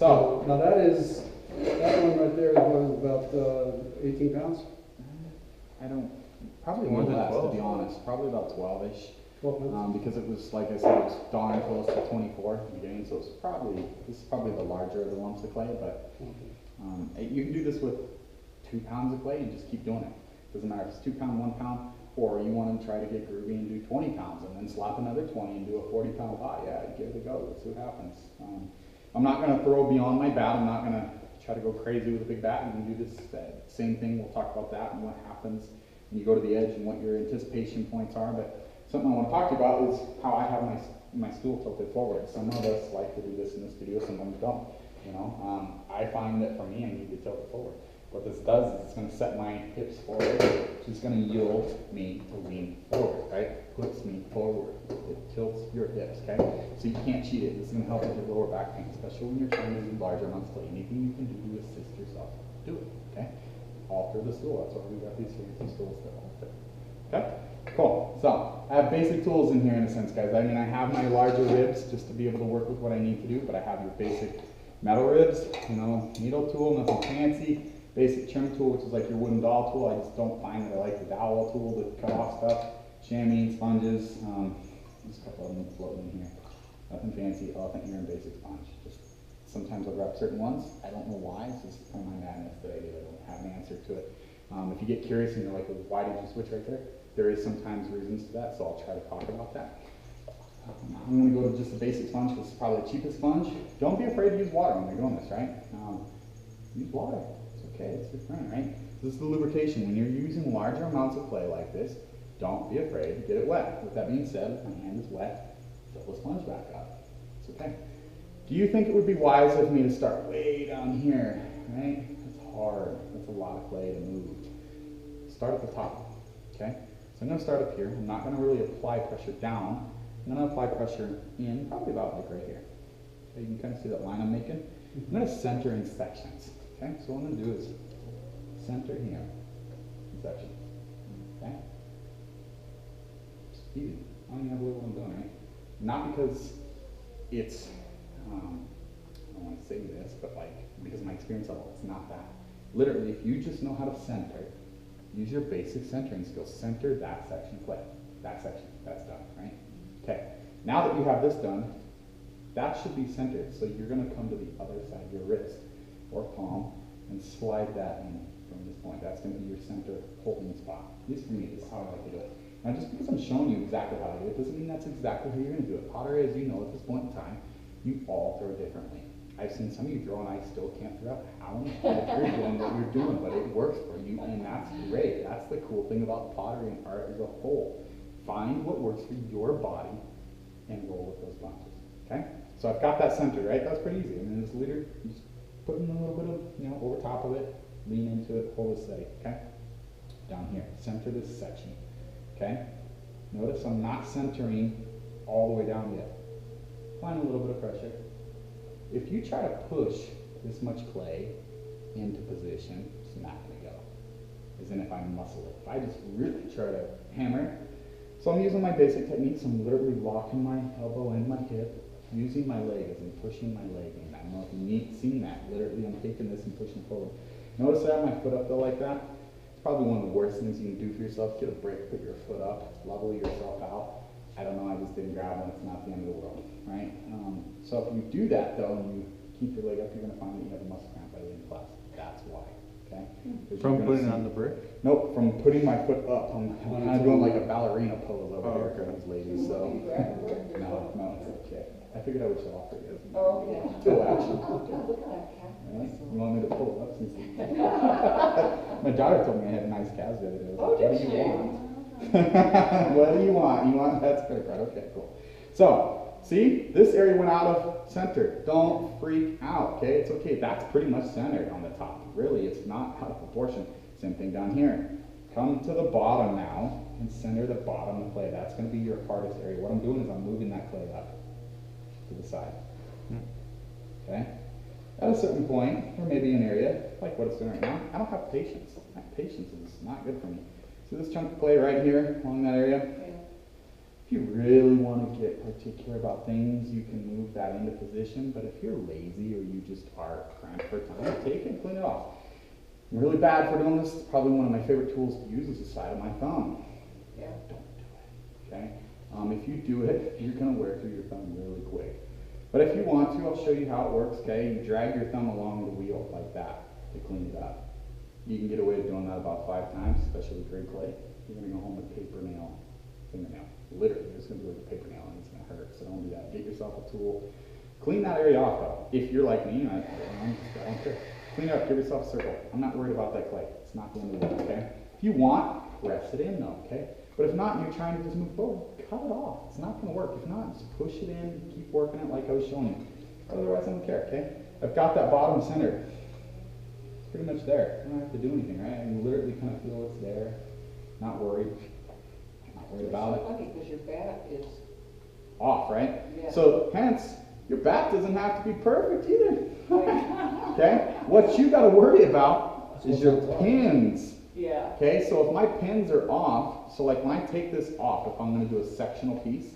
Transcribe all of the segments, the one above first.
So, Now that one right there was about 18 pounds? I don't, probably More more than less 12. to be honest, probably about 12-ish. 12 pounds? Because it was, like I said, it was darn close to 24 at the beginning, so this is probably the larger of the lumps of clay, but you can do this with 2 pounds of clay and just keep doing it. Doesn't matter if it's 2 pound, 1 pound, or you want to try to get groovy and do 20 pounds and then slap another 20 and do a 40 pound pot. Yeah, give it a go, let's see what happens. I'm not going to throw beyond my bat, I'm not going to try to go crazy with a big bat. You can do this same thing, we'll talk about that and what happens when you go to the edge and what your anticipation points are, but something I want to talk to you about is how I have my stool tilted forward. Some of us like to do this in this video, some of them don't. I find that for me, I need to tilt it forward. What this does is it's going to set my hips forward, which is going to yield me to lean forward, right? Puts me forward. It tilts your hips, okay? So you can't cheat it. This is going to help with your lower back pain, especially when you're trying to do larger amounts of play. Anything you can do to assist yourself, do it, okay? Alter the stool. That's why we got these fancy stools that alter. Okay? Cool. So, I have basic tools in here in a sense, guys. I mean, I have my larger ribs just to be able to work with what I need to do, but I have your basic metal ribs, needle tool, nothing fancy. Basic trim tool, which is like your wooden dowel tool. I just don't find that I like the dowel tool to cut off stuff. Chamois, sponges, there's a couple of them floating in here. Nothing fancy, elephant urine basic sponge. Just sometimes I'll grab certain ones. I don't know why, it's just kind of my madness that I do. I don't have an answer to it. If you get curious and you're like, well, why did you switch right there? There is sometimes reasons to that, so I'll try to talk about that. I'm going to go to just a basic sponge, because it's probably the cheapest sponge. Don't be afraid to use water when you're doing this, right? Use water. Okay, it's your friend, right? This is the lubrication. When you're using larger amounts of clay like this, don't be afraid to get it wet. With that being said, if my hand is wet, fill the sponge back up. It's okay. Do you think it would be wise of me to start way down here, right? It's hard. That's a lot of clay to move. Start at the top, okay? So I'm going to start up here. I'm not going to really apply pressure down. I'm going to apply pressure in, probably about like right here. Okay, you can kind of see that line I'm making. I'm going to center in sections. Okay, so what I'm going to do is center here in section. Okay? It's easy. I don't even have a little what I'm doing, right? Not because it's, I don't want to say this, but like, because of my experience level, it's not that. Literally, if you just know how to center, use your basic centering skills. Center that section of clay. That section. That's done, right? Okay. Now that you have this done, that should be centered. So you're going to come to the other side of your wrist or palm and slide that in from this point. That's going to be your center holding spot. At least for me, this is how I like to do it. Now, just because I'm showing you exactly how to do it doesn't mean that's exactly how you're going to do it. Pottery, as you know, at this point in time, you all throw differently. I've seen some of you throw and I still can't figure out how in the heck you're doing what you're doing, but it works for you, and that's great. That's the cool thing about pottery and art as a whole. Find what works for your body and roll with those punches. Okay? So I've got that centered, right? That's pretty easy. And then this leader, you just put in a little bit of, over top of it, lean into it, hold it steady. Okay? Down here, center this section. Okay? Notice I'm not centering all the way down yet. Applying a little bit of pressure. If you try to push this much clay into position, it's not going to go. As in if I muscle it. If I just really try to hammer it. So I'm using my basic techniques. I'm literally locking my elbow in my hip, using my leg as I'm pushing my leg in. I don't know if you've seen that. Literally, I'm taking this and pushing forward. Notice I have my foot up though like that. It's probably one of the worst things you can do for yourself. Get a break, put your foot up, level yourself out. I don't know, I just didn't grab one. It's not the end of the world, right? So if you do that though, and you keep your leg up, you're going to find that you have a muscle cramp by the end of class. That's why, okay? From putting on the brick? Nope, from putting my foot up. I'm kind of doing like a ballerina pose over here for these ladies, so. No, it's okay. I figured I would show off for you. Oh, okay. Toe action. Look at that cat. Right? You want me to pull it up since my daughter told me I had nice calves the other day. I was Oh, like, did she? what do you want? What do you want? You want that's credit card. Okay, cool. So, see, this area went out of center. Don't freak out, okay? It's okay. That's pretty much centered on the top. Really, it's not out of proportion. Same thing down here. Come to the bottom now and center the bottom of the clay. That's going to be your hardest area. What I'm doing is I'm moving that clay up to the side. Okay? At a certain point, or maybe an area, like what it's doing right now, I don't have patience. My patience is not good for me. See this chunk of clay right here along that area? Yeah. If you really want to get particular about things, you can move that into position, but if you're lazy or you just are cramped for time, take it, clean it off. I'm really bad for doing this. It's probably one of my favorite tools to use is the side of my thumb. Yeah. Don't do it, okay? If you do it, you're gonna wear through your thumb really quick. But if you want to, I'll show you how it works, okay? You drag your thumb along the wheel like that to clean it up. You can get away with doing that about 5 times, especially with gray clay. You're gonna go home with fingernail. Literally, it's gonna be like a paper nail and it's gonna hurt, so don't do that. Get yourself a tool. Clean that area off though. If you're like me, I don't care. Clean it up, give yourself a circle. I'm not worried about that clay. It's not the end of the world, okay? If you want, press it in though, okay? But if not, and you're trying to just move forward, cut it off. It's not gonna work. If not, just push it in, keep working it like I was showing you. Otherwise, I don't care, okay? I've got that bottom center. It's pretty much there. I don't have to do anything, right? I can literally kind of feel it's there. Not worried. Not worried about it. It's funny because your bat is, Off, right? Yeah. So hence, your bat doesn't have to be perfect either. Okay? What you gotta worry about is your pins. yeah. Okay, so if my pins are off, so like when I take this off, if I'm gonna do a sectional piece,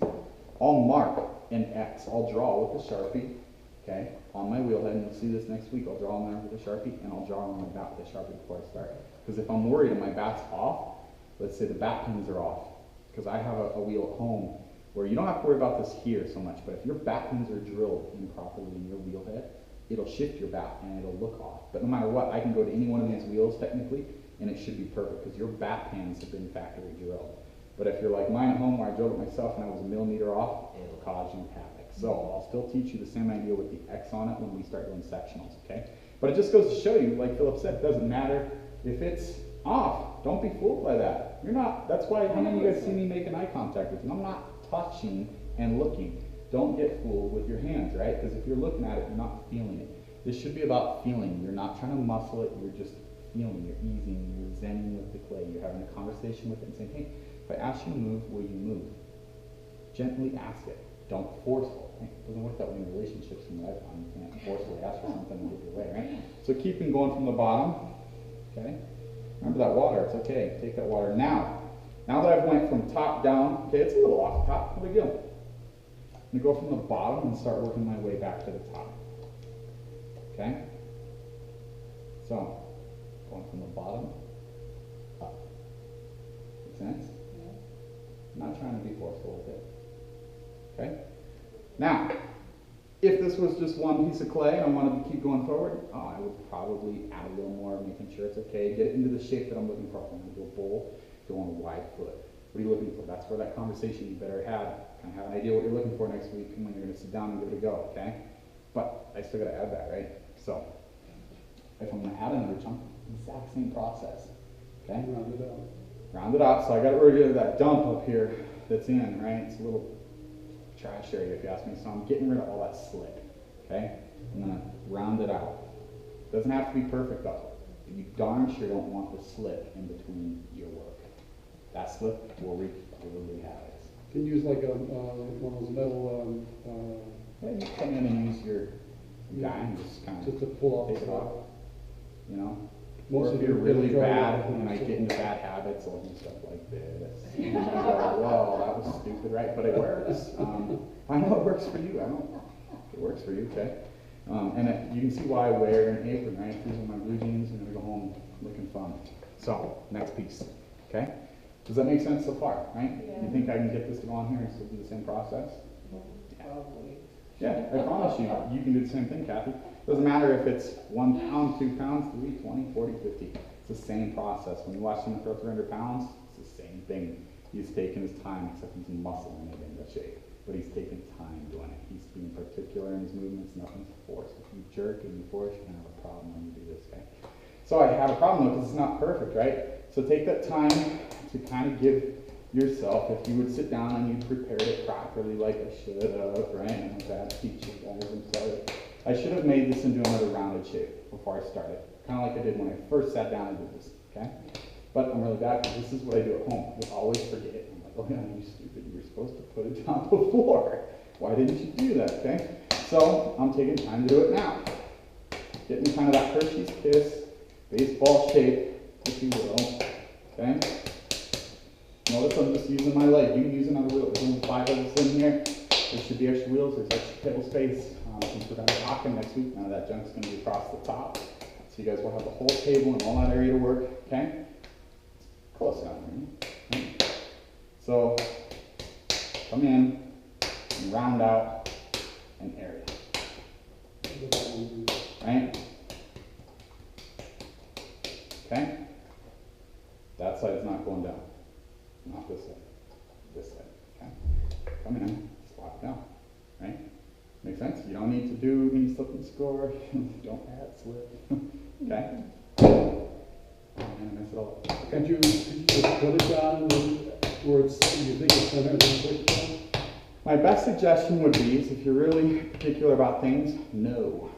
I'll mark an X. I'll draw with the Sharpie, okay, on my wheel head, and you'll see this next week. I'll draw on there with a Sharpie, and I'll draw on my bat with a Sharpie before I start. Because if I'm worried and my bat's off, let's say the bat pins are off, because I have a wheel at home where you don't have to worry about this here so much, but if your bat pins are drilled improperly in your wheel head, it'll shift your bat and it'll look off. But no matter what, I can go to any one of these wheels technically, and it should be perfect because your bat pins have been factory drilled. But if you're like mine at home where I drilled it myself and I was a millimeter off, it'll cause you havoc. So I'll still teach you the same idea with the X on it when we start doing sectionals, okay? But it just goes to show you, like Philip said, it doesn't matter if it's off. Don't be fooled by that. You're not, that's why how many of you guys see me making eye contact with you? I'm not touching and looking. Don't get fooled with your hands, right? Because if you're looking at it, you're not feeling it. This should be about feeling. You're not trying to muscle it, you're just feeling, you're easing, you're zenning with the clay, you're having a conversation with it and saying, hey, if I ask you to move, will you move? Gently ask it. Don't forceful. Right? It doesn't work that way in relationships from what I've found. You can't forcefully ask for something and get your way, right? So keeping going from the bottom, okay? Remember that water, it's okay. Take that water. Now that I've went from top down, okay, it's a little off the top, no big deal. I'm gonna go from the bottom and start working my way back to the top. Okay? So, going from the bottom up. Make sense? I'm not trying to be forceful with it. Okay? Now, if this was just one piece of clay and I wanted to keep going forward, I would probably add a little more, making sure it's okay, get it into the shape that I'm looking for. I'm going to do a bowl, go on a wide foot. What are you looking for? That's where that conversation you better have. Kind of have an idea what you're looking for next week and when you're going to sit down and give it a go, okay? But I still got to add that, right? So, if I'm going to add another chunk, exact same process, okay? Round it out. Round it up. So I got rid of that dump up here that's in, right? It's a little trash area if you ask me. So I'm getting rid of all that slip, okay? I'm going to round it out. Doesn't have to be perfect though. You darn sure don't want the slip in between your work. That slip will wreak really havoc. Can you use like one of those metal, Yeah, you come in and use your guy and just kind just of to pull off take the it off, you know? Most Or of if you're your really dry bad work, and I so- get into bad habits, I'll do stuff like this. And you go, whoa, that was stupid, right? But it works. I know it works for you. I don't. It works for you, okay? You can see why I wear an apron, right? These are my blue jeans. I'm gonna go home looking fun. So, next piece, okay? Does that make sense so far, right? Yeah. You think I can get this to go on here and still do the same process? Probably. Yeah, I promise you, you can do the same thing, Kathy. Doesn't matter if it's 1 pound, 2 pounds, 3, 20, 40, 50. It's the same process. When you watch someone throw 300 pounds, it's the same thing. He's taking his time, except he's muscling it into shape. But he's taking time doing it. He's being particular in his movements, nothing's forced. If you jerk and you force, you're gonna have a problem when you do this, okay? So I have a problem though, because it's not perfect, right? So take that time to kind of give yourself, if you would sit down and you prepared it properly like I should have, right? And I'm bad teacher, guys, I'm sorry. I should have made this into another rounded shape before I started. Kind of like I did when I first sat down and did this, okay? But I'm really bad because this is what I do at home. I always forget it. I'm like, oh yeah, you stupid, you were supposed to put it down before. Why didn't you do that, okay? So I'm taking time to do it now. Getting kind of that Hershey's Kiss baseball shape, if you will, okay? Notice I'm just using my leg. You can use another wheel. There's only 5 of us in here. There should be extra wheels. There's extra table space. Since we're done talking next week, none of that junk's going to be across the top. So you guys will have the whole table and all that area to work. Okay? Close down here. Right? So come in and round out an area. Right? Okay? That side is not going down. Not this side. This side. Okay? Come in, slap it down. Right? Make sense? You don't need to do any slip and score. Don't add slip. Okay? Oh, man, I messed it all up. Could you just put it down where it's, you think it's center and then push it down? My best suggestion would be, is if you're really particular about things, no.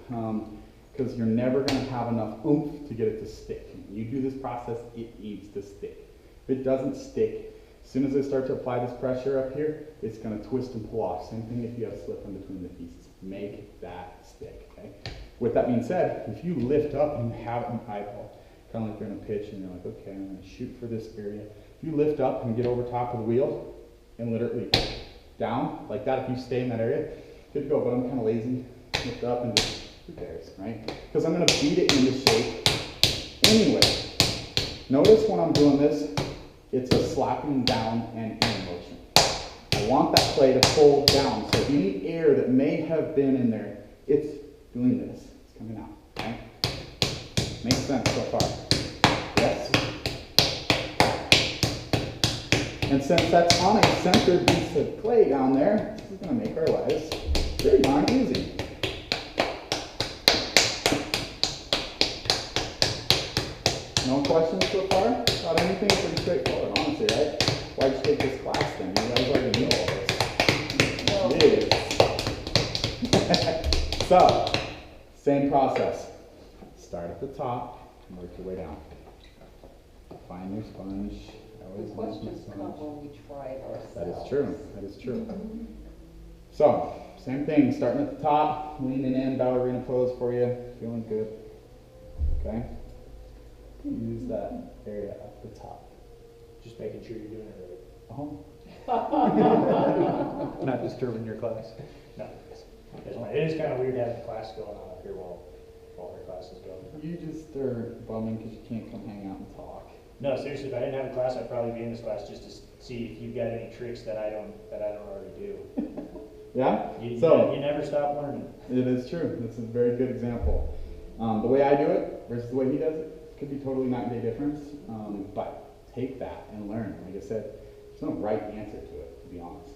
Because you're never going to have enough oomph to get it to stick. When you do this process, it needs to stick. If it doesn't stick, as soon as I start to apply this pressure up here, it's going to twist and pull off. Same thing if you have slip in between the pieces. Make that stick, okay? With that being said, if you lift up and have an eyeball, kind of like you're in a pitch and you're like, okay, I'm going to shoot for this area. If you lift up and get over top of the wheel and literally down like that, if you stay in that area, good to go. But I'm kind of lazy. Lift up and just, who cares, right? Because I'm going to beat it into shape anyway. Notice when I'm doing this, it's a slapping down and in motion. I want that clay to fold down, so any air that may have been in there, it's doing this. It's coming out, okay? Makes sense so far? Yes? And since that's on a centered piece of clay down there, this is going to make our lives pretty darn easy. No questions so far? About anything? Pretty straightforward, honestly, right? Why'd you take this class then? You guys already know all this. Yes. So, same process. Start at the top and work your way down. Find your sponge. The questions come when we try it ourselves. That is true. That is true. So, same thing. Starting at the top, leaning in, ballerina pose for you. Feeling good. Okay? Use that area at the top. Just making sure you're doing it Oh. Not disturbing your class. right. No, it's fine. It is kind of weird having class going on up here while our classes go. You just are bumming because you can't come hang out and talk. No, seriously, if I didn't have a class, I'd probably be in this class just to see if you've got any tricks that I don't already do. Yeah? You never stop learning. It is true. That's a very good example. The way I do it versus the way he does it could be totally night and day difference. But take that and learn. Like I said, there's no right answer to it, to be honest.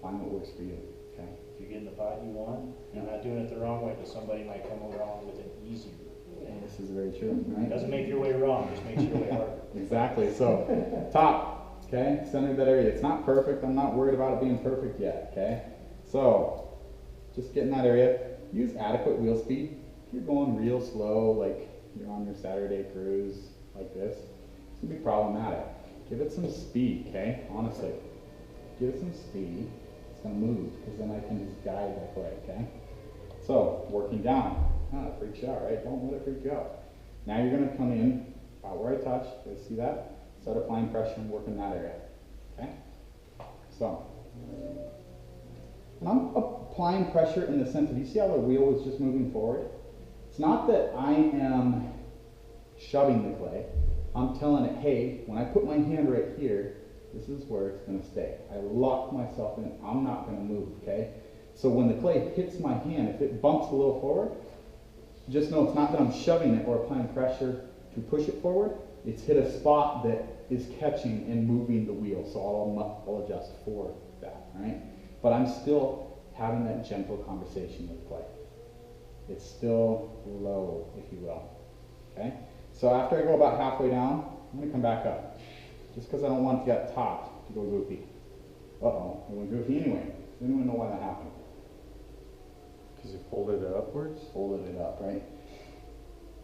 Find what works for you. Okay? If you're getting the pot you want, you're not doing it the wrong way, but somebody might come along with an easier way. And this is very true, It right? doesn't make your way wrong, just makes your way harder. Exactly. So, top, okay? Center that area. It's not perfect. I'm not worried about it being perfect yet, okay? So, just get in that area. Use adequate wheel speed. If you're going real slow, like you're on your Saturday cruise, like this, it's gonna be problematic. Give it some speed, okay? Honestly. Give it some speed. It's gonna move, because then I can just guide that way, okay? So, working down. That freaks you out, right? Don't let it freak you out. Now you're gonna come in about where I touched. You guys see that? Start applying pressure and work in that area. Okay? So, and I'm applying pressure in the sense of, you see how the wheel was just moving forward? It's not that I am shoving the clay. I'm telling it, hey, when I put my hand right here, this is where it's gonna stay. I lock myself in. I'm not gonna move, okay? So when the clay hits my hand, if it bumps a little forward, just know it's not that I'm shoving it or applying pressure to push it forward. It's hit a spot that is catching and moving the wheel, so I'll adjust for that, right? But I'm still having that gentle conversation with clay. It's still low, if you will, okay? So after I go about halfway down, I'm gonna come back up. Just because I don't want that top to go goofy. Uh-oh, it went goofy anyway. Does anyone know why that happened? Because you folded it upwards? Folded it up, right?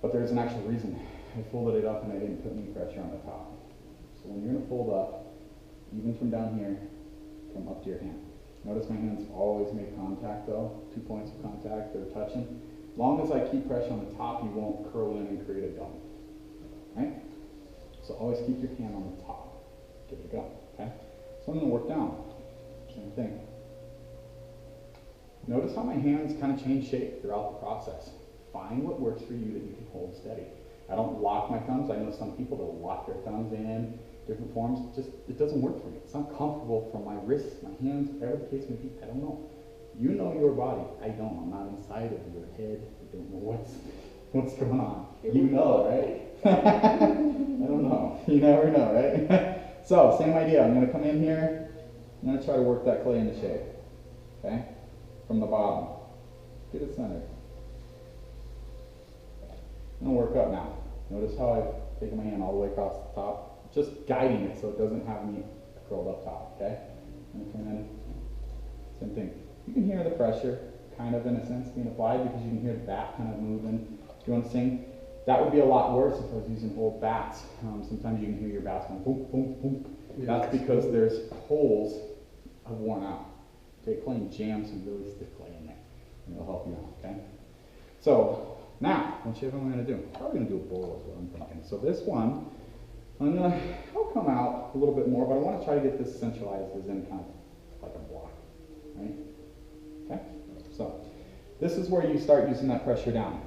But there's an actual reason. I folded it up and I didn't put any pressure on the top. So when you're gonna fold up, even from down here, come up to your hand. Notice my hands always make contact though. 2 points of contact, they're touching. As long as I keep pressure on the top, you won't curl in and create a dome. Right? So always keep your hand on the top. Good to go, okay? So I'm gonna work down, same thing. Notice how my hands kind of change shape throughout the process. Find what works for you that you can hold steady. I don't lock my thumbs. I know some people that lock their thumbs in different forms. It doesn't work for me. It's not comfortable for my wrists, my hands, whatever the case may be. I don't know. You know your body. I don't. I'm not inside of your head. I don't know what's going on. You know, right? I don't know. You never know, right? So, same idea. I'm going to come in here. I'm going to try to work that clay into shape. Okay? From the bottom. Get it centered. I'm going to work up now. Notice how I've taken my hand all the way across the top. Just guiding it so it doesn't have me curled up top. Okay? I'm going to come in. Same thing. You can hear the pressure, kind of in a sense, being applied because you can hear the bat kind of moving, doing the thing. That would be a lot worse if I was using old bats. Sometimes you can hear your bats going boom, boom, boom. Yeah. That's because there's holes have worn out. Take clay and jam some really stiff clay in there, and it'll help you out, okay? So, now, what am I going to do? Probably going to do a bowl is what I'm thinking. So this one, I'll come out a little bit more, but I want to try to get this centralized as in kind of like a block, right? Okay? So, this is where you start using that pressure down.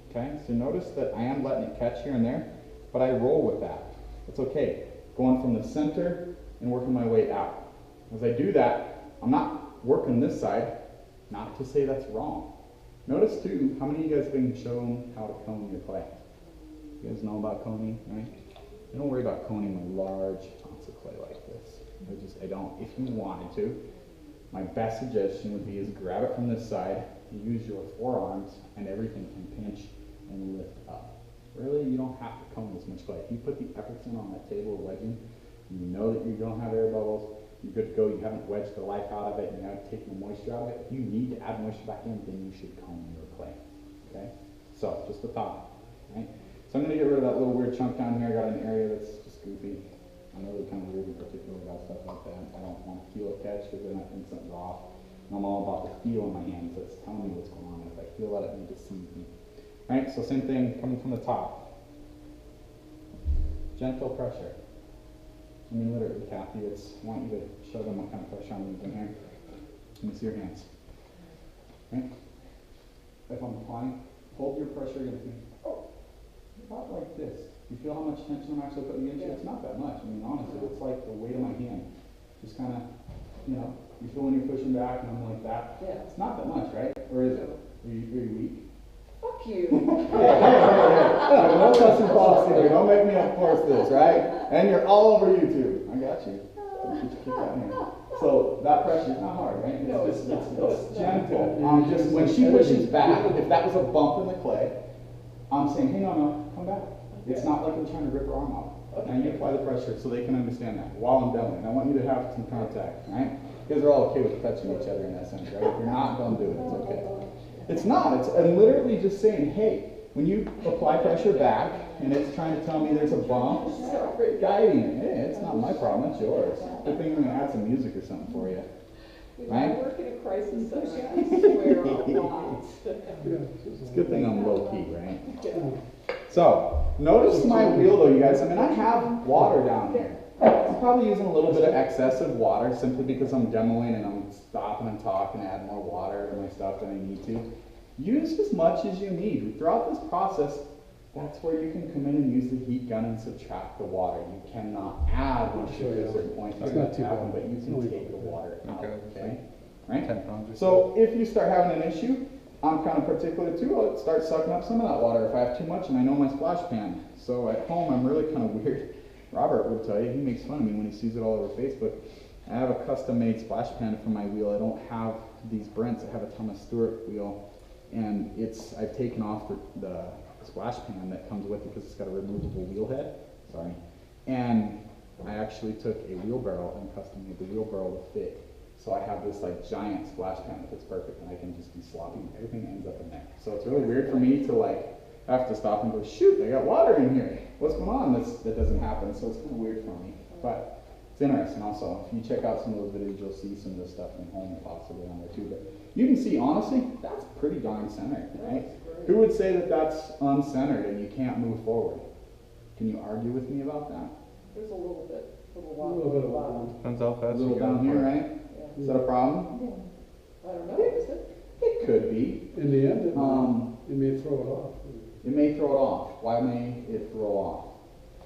Okay? So notice that I am letting it catch here and there, but I roll with that. It's okay. Going from the center and working my way out. As I do that, I'm not working this side, not to say that's wrong. Notice too, how many of you guys have been shown how to cone your clay? You guys know about coning, right? I don't worry about coning my large amounts of clay like this. I don't. If you wanted to, my best suggestion would be is grab it from this side, use your forearms, and everything can pinch and lift up. Really, you don't have to cone this much clay. If you put the efforts in on that table of wedging, you know that you don't have air bubbles, you're good to go, you haven't wedged the life out of it, you haven't taken the moisture out of it. If you need to add moisture back in, then you should cone your clay. Okay? So, just a thought. Right? So I'm going to get rid of that little weird chunk down here. I got an area that's just goofy. I'm really kind of weird in particular about stuff like that. I don't want to feel it catch because then I think something's off. And I'm all about the feel in my hands that's telling me what's going on. If I feel that, it may deceive me. Alright, so same thing coming from the top. Gentle pressure. I mean, literally, Kathy, I want you to show them what kind of pressure I'm using here. Let me see your hands. Okay? If I'm applying, hold your pressure against me. Oh, about like this. You feel how much tension I'm actually putting against you? It's not that much. I mean, honestly, it's like the weight of my hand. Just kind of, you know, you feel when you're pushing back and I'm like that. Yeah. It's not that much, right? Or is it? Are you weak? Fuck you. No cussing false here. Don't make me enforce this, right? And you're all over YouTube. I got you. Keep that in here. So that pressure is not hard, right? No, It's it's not. it's gentle. Just when she pushes back, if that was a bump in the clay, I'm saying, hey, no, come back. It's not like I'm trying to rip her arm off. Now you apply the pressure so they can understand that while I'm demoing. I want you to have some contact, right? You guys are all okay with touching each other in that sense, right? If you're not, don't do it. It's okay. It's not. I'm literally just saying, hey, when you apply pressure back and it's trying to tell me there's a bump, guiding it. Hey, it's not my problem, it's yours. Good thing I'm going to add some music or something for you. I Right? work in a crisis center, I swear a lot. It's a good thing I'm low key, right? So, notice my wheel though, you guys. I mean, I have water down here. I'm probably using a little bit of excessive water simply because I'm demoing and I'm stopping and talking to add more water to my stuff than I need to. Use as much as you need. Throughout this process, that's where you can come in and use the heat gun and subtract the water. You cannot add once you get to a certain point. It's It's not not too happen, bad. but you It's can only take the about water out, Okay. okay? Right? 10 pounds or So if you start having an issue, I'm kind of particular too. I'll start sucking up some of that water if I have too much and I know my splash pan. So at home, I'm really kind of weird. Robert would tell you, he makes fun of me when he sees it all over Facebook. I have a custom-made splash pan for my wheel. I don't have these Brents. I have a Thomas Stewart wheel, and I've taken off the splash pan that comes with it because it's got a removable wheel head. Sorry. And I actually took a wheelbarrow and custom-made the wheelbarrow to fit. So I have this like giant splash pan that fits perfect, and I can just be slopping. Everything ends up in there. So it's really weird for me to like have to stop and go, shoot, I got water in here. What's going on? That doesn't happen. So it's kind of weird for me. But it's interesting also. If you check out some of those videos, you'll see some of the stuff from home possibly on there too. But you can see, honestly, that's pretty darn centered, right? Who would say that that's uncentered and you can't move forward? Can you argue with me about that? There's a little bit. A little bit of water. Depends how A fast you little go. down here, right? Yeah. Is that a problem? I don't know, is it? It could be. In the end, it may throw it off. It may throw it off. Why may it throw off?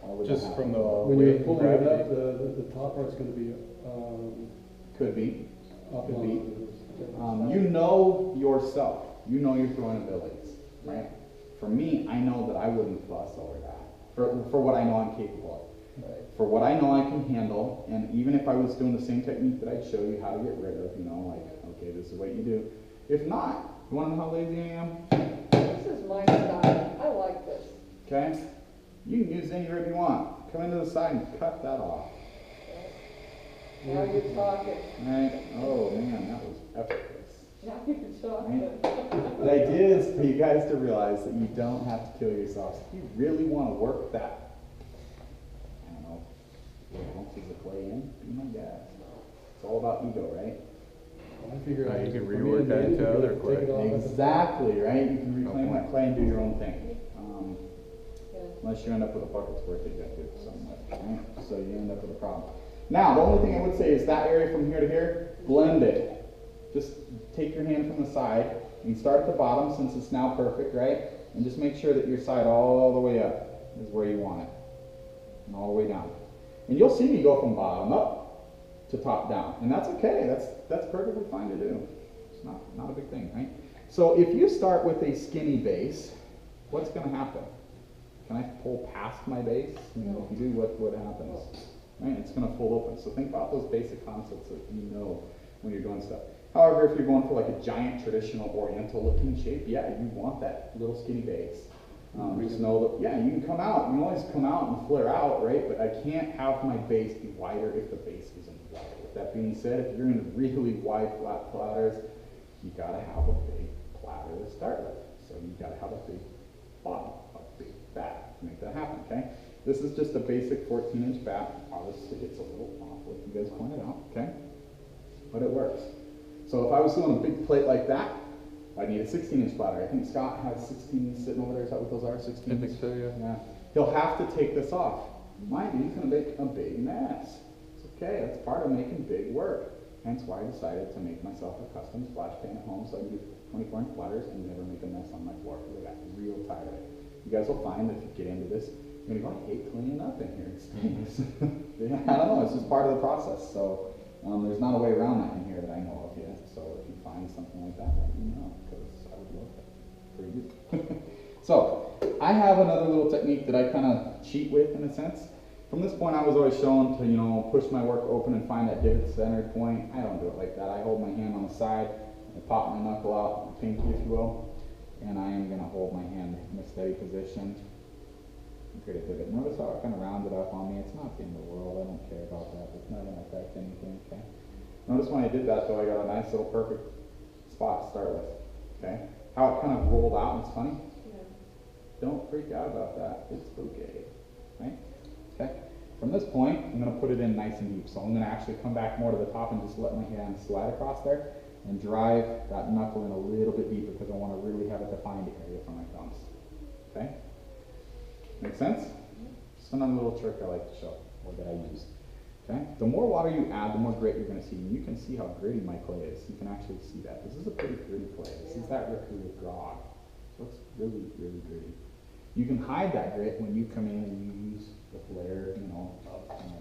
Why would that Just happen? from the When you're weight and pulling it gravity. up, the top part's gonna be, Could be. up Could on be. the. You know yourself. You know your throwing abilities, right? For me, I know that I wouldn't fuss over that. For what I know I'm capable of. Right. For what I know I can handle, and even if I was doing the same technique that I'd show you how to get rid of, like, okay, this is what you do. If not, you wanna know how lazy I am? This is my style, I like this. Okay? You can use any rib you want. Come into the side and cut that off. Now you're talking, Right? Oh man, that was effortless. now you're talking. The idea is for you guys to realize that you don't have to kill yourselves. If you really want to work that, I don't know, ounces of clay in, be my guest. It's all about ego, right? I figure. You can for me, rework in the that end, into you other gotta clay. take it off at the- Exactly, right? You can reclaim No that point. clay and do your own thing. Yeah. Unless you end up with a bucket's worth that you got to do something with, right? So you end up with a problem. Now, the only thing I would say is that area from here to here, blend it. Just take your hand from the side and start at the bottom since it's now perfect, right? And just make sure that your side all the way up is where you want it. And all the way down. And you'll see me go from bottom up to top down. And that's okay. That's perfectly fine to do. It's not a big thing, right? So if you start with a skinny base, what's going to happen? Can I pull past my base? No. If you do, what happens? Right? It's going to fold open. So think about those basic concepts that you know when you're doing stuff. However, if you're going for like a giant traditional oriental looking shape, yeah, you want that little skinny base. Just know that, yeah, you can come out. You can always come out and flare out, right? But I can't have my base be wider if the base isn't wider. With that being said, if you're in really wide flat platters, you got to have a big platter to start with. So you got to have a big bottom, a big bat to make that happen, okay? This is just a basic 14-inch bat. Obviously, it's a little off, like you guys pointed out, okay? But it works. So if I was doing a big plate like that, I'd need a 16-inch platter. I think Scott has 16 sitting over there. Is that what those are, 16? I think so, yeah. Yeah. He'll have to take this off. Mind you, he's going to make a big mess. It's okay. That's part of making big work. Hence why I decided to make myself a custom splash pan at home so I can do 24-inch platters and never make a mess on my floor because I got real tired of it. You guys will find that if you get into this, you're going to go, I hate cleaning up in here. It stinks. Yeah, I don't know. It's just part of the process. So there's not a way around that in here that I know of yet. So if you find something like that, let me know because I would love that for you. So I have another little technique that I kind of cheat with in a sense. From this point, I was always shown to, push my work open and find that divot centered point. I don't do it like that. I hold my hand on the side, I pop my knuckle out, my pinky if you will, and I am going to hold my hand in a steady position and create a divot. Notice how it kind of rounded up on me. It's not the end of the world. I don't care about that. It's not going to affect anything, okay? Notice when I did that though, I got a nice little perfect spot to start with, okay? How it kind of rolled out, and it's funny. Yeah. Don't freak out about that. It's okay, right? Okay. From this point, I'm going to put it in nice and deep. So I'm going to actually come back more to the top and just let my hand slide across there and drive that knuckle in a little bit deeper because I want to really have a defined area for my thumbs. Okay? Make sense? Just another little trick I like to show, or that I use. Okay? The more water you add, the more grit you're going to see. And you can see how gritty my clay is. You can actually see that. This is a pretty gritty clay. This is that Ricker with grog. So it's really, really gritty. You can hide that grit when you come in and you use the flare,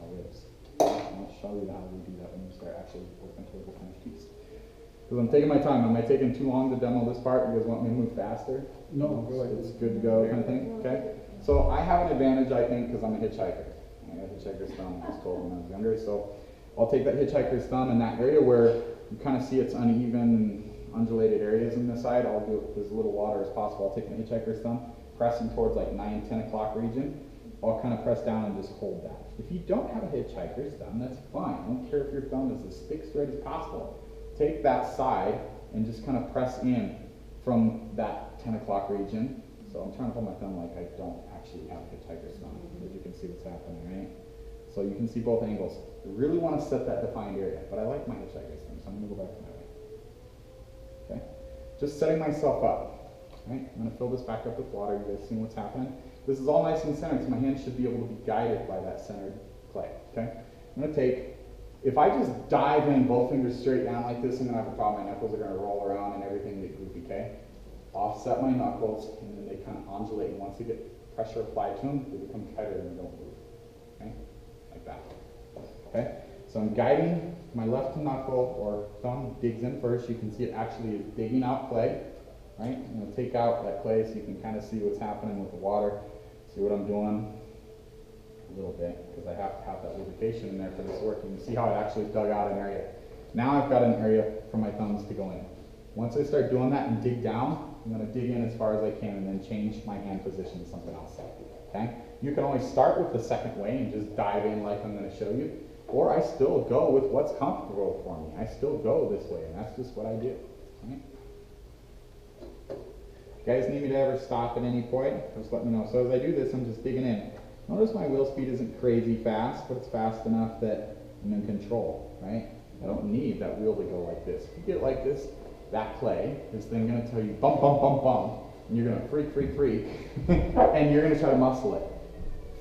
ribs. I'll show you how we do that when you start actually working towards the finished piece. Because I'm taking my time. Am I taking too long to demo this part? You guys want me to move faster? No, go ahead. It's good to go kind of thing, okay? So I have an advantage, I think, because I'm a hitchhiker. I got a hitchhiker's thumb. I was told when I was younger. So I'll take that hitchhiker's thumb in that area where you kind of see it's uneven, undulated areas in the side. I'll do it with as little water as possible. I'll take my hitchhiker's thumb, pressing towards like 9, 10 o'clock region. I'll kind of press down and just hold that. If you don't have a hitchhiker's thumb, that's fine. I don't care if your thumb is as thick straight as possible. Take that side and just kind of press in from that 10 o'clock region. So I'm trying to hold my thumb like I don't actually have a hitchhiker's thumb, but you can see what's happening, right? So you can see both angles. I really want to set that defined area, but I like my hitchhiker's thumb, so I'm going to go back to my way. Okay? Just setting myself up. Right? I'm going to fill this back up with water. You guys see what's happening? This is all nice and centered, so my hand should be able to be guided by that centered clay. Okay? I'm gonna take, if I just dive in both fingers straight down like this, I'm gonna have a problem. My knuckles are gonna roll around and everything get goofy, okay? Offset my knuckles, and then they kind of undulate, and once you get pressure applied to them, they become tighter and they don't move, okay? Like that, okay? So I'm guiding my left knuckle or thumb digs in first. You can see it actually is digging out clay, right? I'm gonna take out that clay so you can kind of see what's happening with the water, see what I'm doing a little bit, because I have to have that lubrication in there for this work. You can see how it actually dug out an area. Now I've got an area for my thumbs to go in. Once I start doing that and dig down, I'm going to dig in as far as I can and then change my hand position to something else. Okay? You can always start with the second way and just dive in like I'm going to show you, or I still go with what's comfortable for me. I still go this way, and that's just what I do. Right? If you guys need me to ever stop at any point, just let me know. So as I do this, I'm just digging in. Notice my wheel speed isn't crazy fast, but it's fast enough that I'm in control, right? I don't need that wheel to go like this. If you get it like this, that clay is then going to tell you bump, bump, bump, bump, and you're going to freak, freak, freak, and you're going to try to muscle it.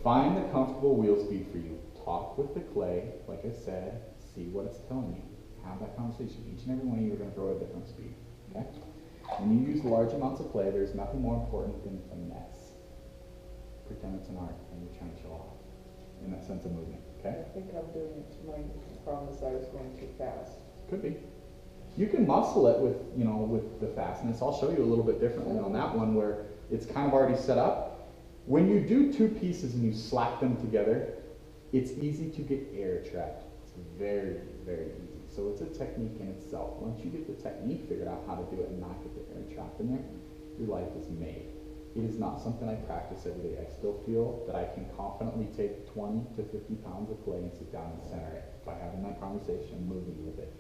Find the comfortable wheel speed for you. Talk with the clay, like I said, see what it's telling you. Have that conversation. Each and every one of you are going to throw at a different speed, okay? When you use large amounts of clay, there's nothing more important than finesse. Pretend it's an art and you're trying to show off in that sense of movement, okay? I think I'm doing it to my problem is I was going too fast. Could be. You can muscle it with, you know, with the fastness. I'll show you a little bit differently on that one where it's kind of already set up. When you do two pieces and you slap them together, it's easy to get air trapped. It's very, very easy. So it's a technique in itself. Once you get the technique figured out how to do it and not get the air trapped in there, your life is made. It is not something I practice every day. I still feel that I can confidently take 20 to 50 pounds of clay and sit down and center it by having that conversation and moving with it.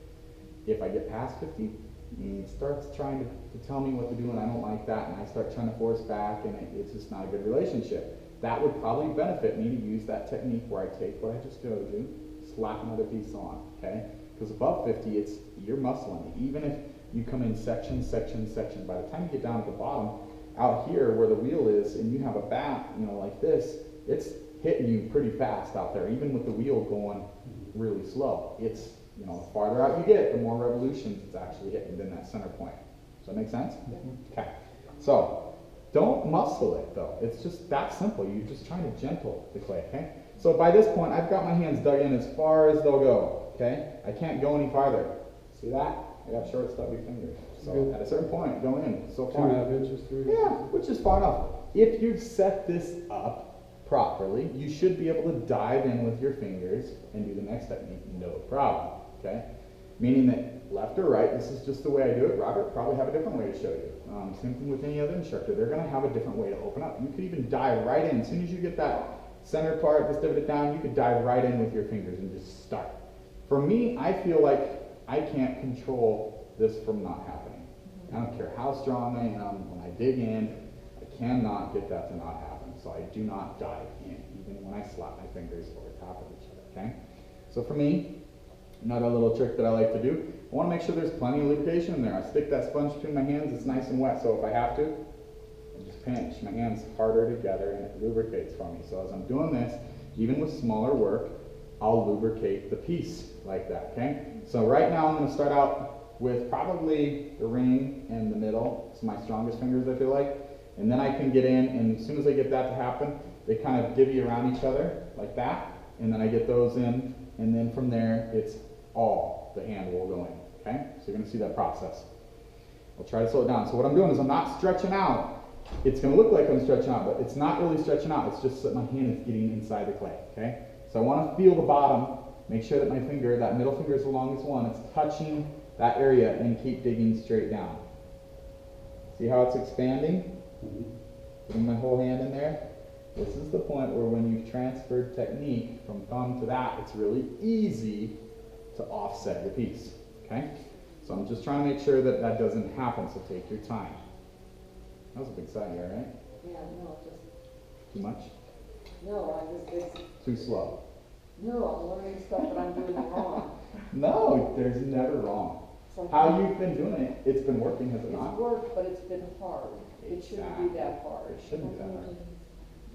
If I get past 50, he starts trying to tell me what to do and I don't like that, and I start trying to force back, and it's just not a good relationship. That would probably benefit me to use that technique where I take what I just showed you, slap another piece on, okay? Because above 50, it's you're muscling. Even if you come in section, section, section, by the time you get down at the bottom, out here where the wheel is, and you have a bat, you know, like this, it's hitting you pretty fast out there, even with the wheel going really slow. It's, you know, the farther out you get, the more revolutions it's actually hitting than that center point. Does that make sense? Okay. So, don't muscle it though. It's just that simple. You're just trying to gentle the clay, okay? So by this point, I've got my hands dug in as far as they'll go, okay? I can't go any farther. See that? I got short, stubby fingers. So at a certain point, go in so far. 2.5 inches, 3 inches. Yeah, which is far enough. If you've set this up properly, you should be able to dive in with your fingers and do the next technique, no problem, okay? Meaning that left or right, this is just the way I do it. Robert probably have a different way to show you. Same thing with any other instructor. They're gonna have a different way to open up. You could even dive right in. As soon as you get that center part, just divot it down, you could dive right in with your fingers and just start. For me, I feel like I can't control this from not happening. I don't care how strong I am, when I dig in, I cannot get that to not happen. So I do not dive in, even when I slap my fingers over top of each other, okay? So for me, another little trick that I like to do, I want to make sure there's plenty of lubrication in there. I stick that sponge between my hands, it's nice and wet, so if I have to, I just pinch my hands harder together and it lubricates for me. So as I'm doing this, even with smaller work, I'll lubricate the piece like that, okay? So right now I'm going to start out with probably the ring in the middle. It's my strongest fingers, I feel like. And then I can get in, and as soon as I get that to happen, they kind of divvy around each other like that. And then I get those in, and then from there, it's all the hand will go in, okay? So you're going to see that process. I'll try to slow it down. So what I'm doing is I'm not stretching out. It's going to look like I'm stretching out, but it's not really stretching out. It's just that my hand is getting inside the clay, okay? So I want to feel the bottom, make sure that my finger, that middle finger is the longest one, it's touching that area, and keep digging straight down. See how it's expanding? Putting my whole hand in there. This is the point where when you've transferred technique from thumb to that, it's really easy to offset your piece, okay? So I'm just trying to make sure that that doesn't happen, so take your time. That was a big sigh here, right? Yeah, no, just, Too much? no, I just, it's, Too slow? no, I'm learning stuff that I'm doing wrong. No, there's never wrong. It's like, How you've been doing it, it's been working, has it it's not? worked, but it's been hard. It shouldn't be that hard. It shouldn't be that hard.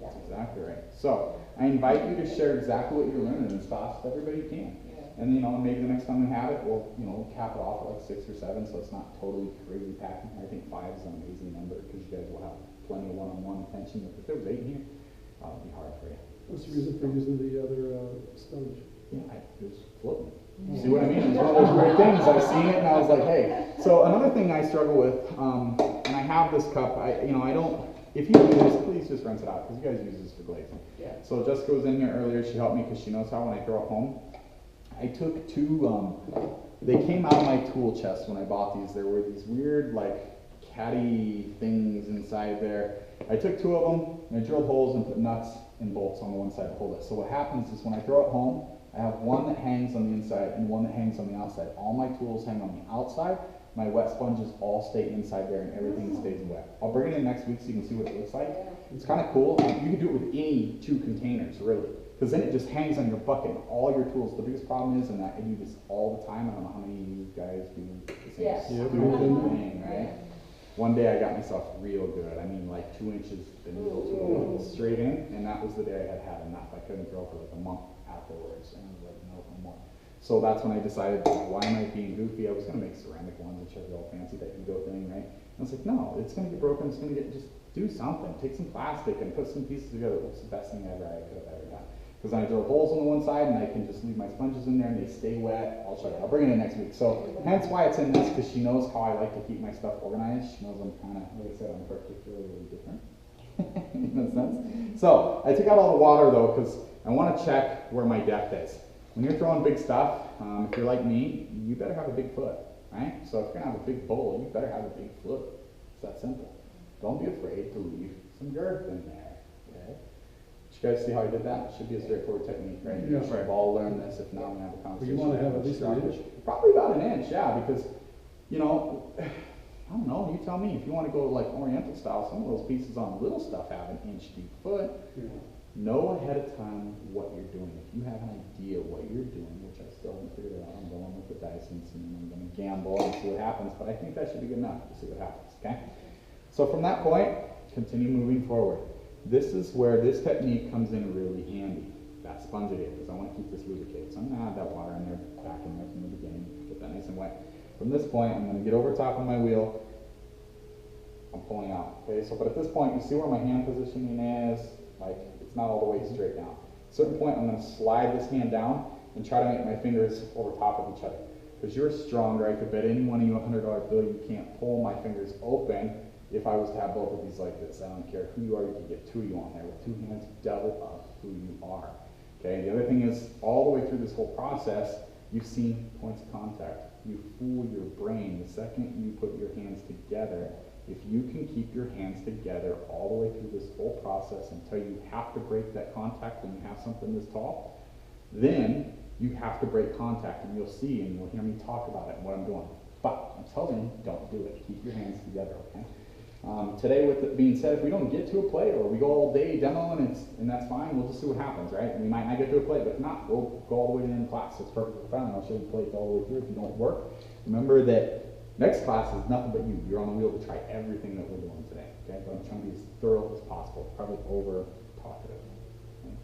That's exactly right. So, I invite you to share exactly what you're learning as fast as everybody can. Yeah. And, maybe the next time we have it, we'll, cap it off at like 6 or 7, so it's not totally crazy packing. I think 5 is an amazing number, because you guys will have plenty of one-on-one attention. If there was 8 in here, it'd be hard for you. What's the reason for using the other sponge? Yeah, it was floating. See what I mean? It's one of those weird things. I've seen it and I was like, hey. So another thing I struggle with, and I have this cup, I don't, if you do this, please just rinse it out, because you guys use this for glazing. Yeah. So Jessica was in here earlier, she helped me because she knows how when I throw it home. I took 2, they came out of my tool chest when I bought these. There were these weird, like, caddy things inside there. I took 2 of them, and I drilled holes and put nuts and bolts on the one side to hold it. So what happens is when I throw it home, I have one that hangs on the inside and one that hangs on the outside. All my tools hang on the outside. My wet sponges all stay inside there and everything stays wet. I'll bring it in next week so you can see what it looks like. It's kind of cool. You can do it with any 2 containers, really. Because then it just hangs on your bucket and all your tools. The biggest problem is, and I do this all the time, I don't know how many of you guys do the same Yes. stupid thing, right? One day I got myself real good. I mean, like 2 inches the needle to the straight in, and that was the day I had enough. I couldn't throw for like a month afterwards, and I was like, no more. So that's when I decided, why am I being goofy? I was going to make ceramic ones, which are all fancy, that Ego thing, right? And I was like, no, it's going to get broken. It's going to get, just do something. Take some plastic and put some pieces together. It's the best thing I could have ever done. Because then I drill holes on the one side, and I can just leave my sponges in there, and they stay wet. I'll show you. I'll bring it in next week. So hence why it's in this, because she knows how I like to keep my stuff organized. She knows I'm kind of, like I said, I'm particularly different. In a sense. So I took out all the water though, because I want to check where my depth is. When you're throwing big stuff, if you're like me, you better have a big foot, right? So if you're gonna have a big bowl, you better have a big foot. It's that simple. Don't be afraid to leave some girth in there, okay? Did you guys see how I did that? It should be a straightforward technique, right? Yeah. We've all learned this. If not, we have a Well, conversation. you want to have at least an inch? Probably about an inch, yeah, because, I don't know, you tell me. If you want to go like Oriental style, some of those pieces on little stuff have an inch deep foot. Yeah. Know ahead of time what you're doing. If you have an idea what you're doing, which I still haven't figured out, I'm going with the Dysons and I'm going to gamble and see what happens, but I think that should be good enough to see what happens, okay? So from that point, continue moving forward. This is where this technique comes in really handy, that sponge it, because I want to keep this lubricated. So I'm going to add that water in there, back in there from the beginning, get that nice and wet. From this point, I'm going to get over top of my wheel. I'm pulling out, okay? So, but at this point, you see where my hand positioning is? Like, it's not all the way straight down. At a certain point, I'm going to slide this hand down and try to make my fingers over top of each other. Because you're stronger, I could bet any one of you $100 bill you can't pull my fingers open if I was to have both of these like this. I don't care who you are, you could get 2 of you on there. With 2 hands, double up who you are. Okay, the other thing is, all the way through this whole process, you've seen points of contact. You fool your brain. The second you put your hands together, if you can keep your hands together all the way through this whole process until you have to break that contact when you have something this tall, then you have to break contact, and you'll see and you'll hear me talk about it and what I'm doing. But I'm telling you, don't do it. Keep your hands together, okay? Today, with it being said, if we don't get to a plate or we go all day demoing and that's fine, we'll just see what happens, right? We might not get to a plate, but if not, we'll go all the way to the end of class. It's perfectly fine. I'll show you plates all the way through if you don't work. Remember that next class is nothing but you. You're on the wheel to try everything that we're doing today, okay? But I'm trying to be as thorough as possible, probably over talkative. Okay?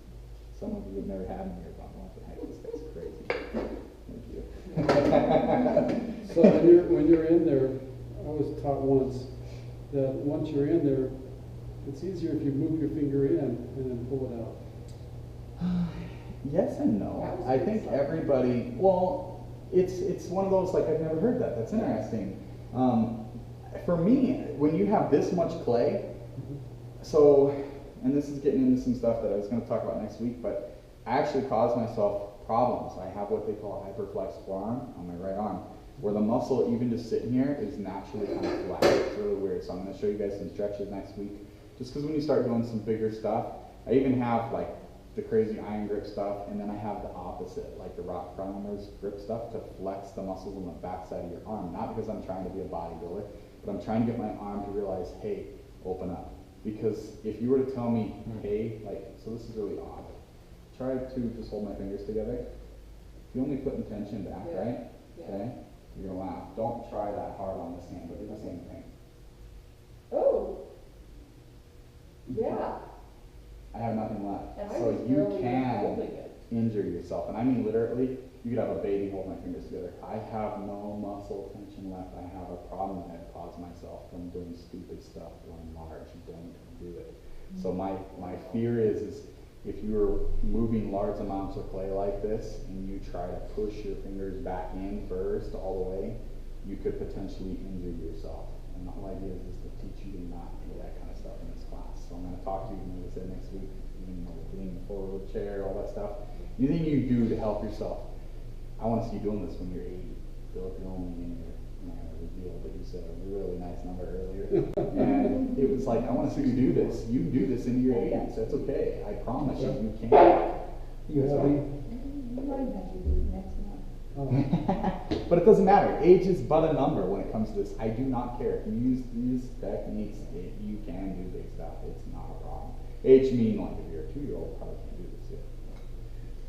Some of you have never had me here, but what the heck, this guy's crazy. Thank you. So when you're in there, I was taught once that once you're in there, it's easier if you move your finger in and then pull it out. Yes and no. I think everybody, well, it's one of those, like, I've never heard that. That's interesting. For me, when you have this much clay, so, and this is getting into some stuff that I was going to talk about next week, but I actually caused myself problems. I have what they call a hyperflex forearm on my right arm, where the muscle, even just sitting here, is naturally kind of flat. It's really weird. So I'm going to show you guys some stretches next week. Just because when you start doing some bigger stuff, I even have like the crazy iron grip stuff, and then I have the opposite, like the rock climbers grip stuff to flex the muscles on the backside of your arm. Not because I'm trying to be a bodybuilder, but I'm trying to get my arm to realize, hey, open up. Because if you were to tell me, hey, like, so this is really odd. Try to just hold my fingers together. If you only put intention back, right? Okay? You're gonna laugh. Don't try that hard on this hand, but do the same thing. Oh. Yeah. and I mean literally, you could have a baby hold my fingers together. I have no muscle tension left. I have a problem and I've caused myself from doing stupid stuff, going large. Don't do it. So my fear is if you're moving large amounts of clay like this and you try to push your fingers back in first all the way, you could potentially injure yourself. And the whole idea is to teach you to not do that kind of stuff in this class. So I'm going to talk to you, like I said, next week, leaning forward with a chair, all that stuff. Anything you do to help yourself. I want to see you doing this when you're 80. Feel like you're only in your, I'm not going to reveal, but you said a really nice number earlier. And it was like, I want to see you do this. You can do this in your 80s. That's okay. I promise you, you can. You have any? You might have to do it next month. But it doesn't matter. Age is but a number when it comes to this. I do not care. If you use these techniques, you can do big stuff. It's not a problem. Age mean like if you're a 2-year-old, probably can't do this yet.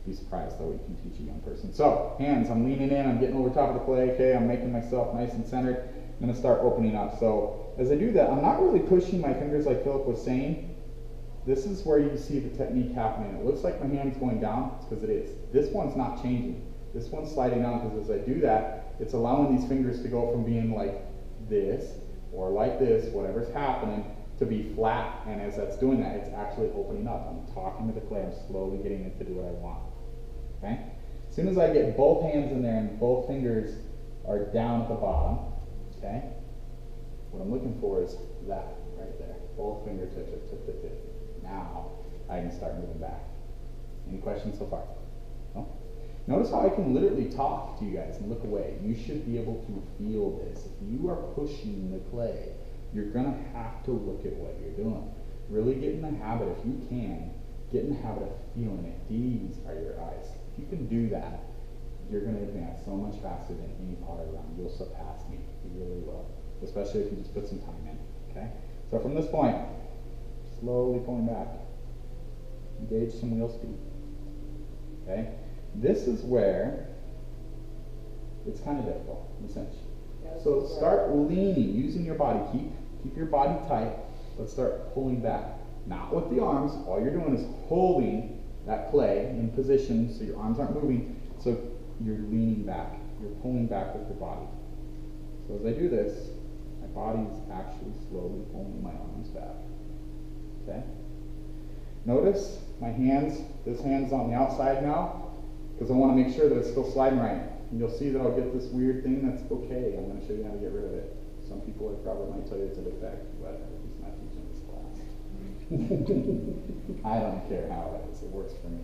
Be surprised though, you can teach a young person. So, hands, I'm leaning in, I'm getting over top of the clay, okay, I'm making myself nice and centered. I'm going to start opening up. So, as I do that, I'm not really pushing my fingers like Philip was saying. This is where you see the technique happening. It looks like my hand's going down, it's because it is. This one's not changing. This one's sliding down because as I do that, it's allowing these fingers to go from being like this, or like this, whatever's happening, to be flat, and as that's doing that, it's actually opening up. I'm talking to the clay, I'm slowly getting it to do what I want. Okay? As soon as I get both hands in there and both fingers are down at the bottom, okay? What I'm looking for is that right there. Both fingertips are tip to tip. Now I can start moving back. Any questions so far? No? Notice how I can literally talk to you guys and look away. You should be able to feel this. If you are pushing the clay, you're going to have to look at what you're doing. Really get in the habit, if you can, get in the habit of feeling it. These are your eyes. If you can do that, you're going to advance so much faster than any part around. You'll surpass me. You really will. Especially if you just put some time in. Okay? So from this point, slowly pulling back. Engage some wheel speed. Okay? This is where it's kind of difficult in a sense. So start leaning, using your body. Keep your body tight. Let's start pulling back. Not with the arms. All you're doing is holding that clay in position so your arms aren't moving. So you're leaning back. You're pulling back with your body. So as I do this, my body is actually slowly pulling my arms back. Okay? Notice my hands, this hand's on the outside now, because I want to make sure that it's still sliding right. And you'll see that I'll get this weird thing that's okay. I'm going to show you how to get rid of it. Some people probably might tell you it's a defect, but he's not teaching this class. I don't care how it is. It works for me.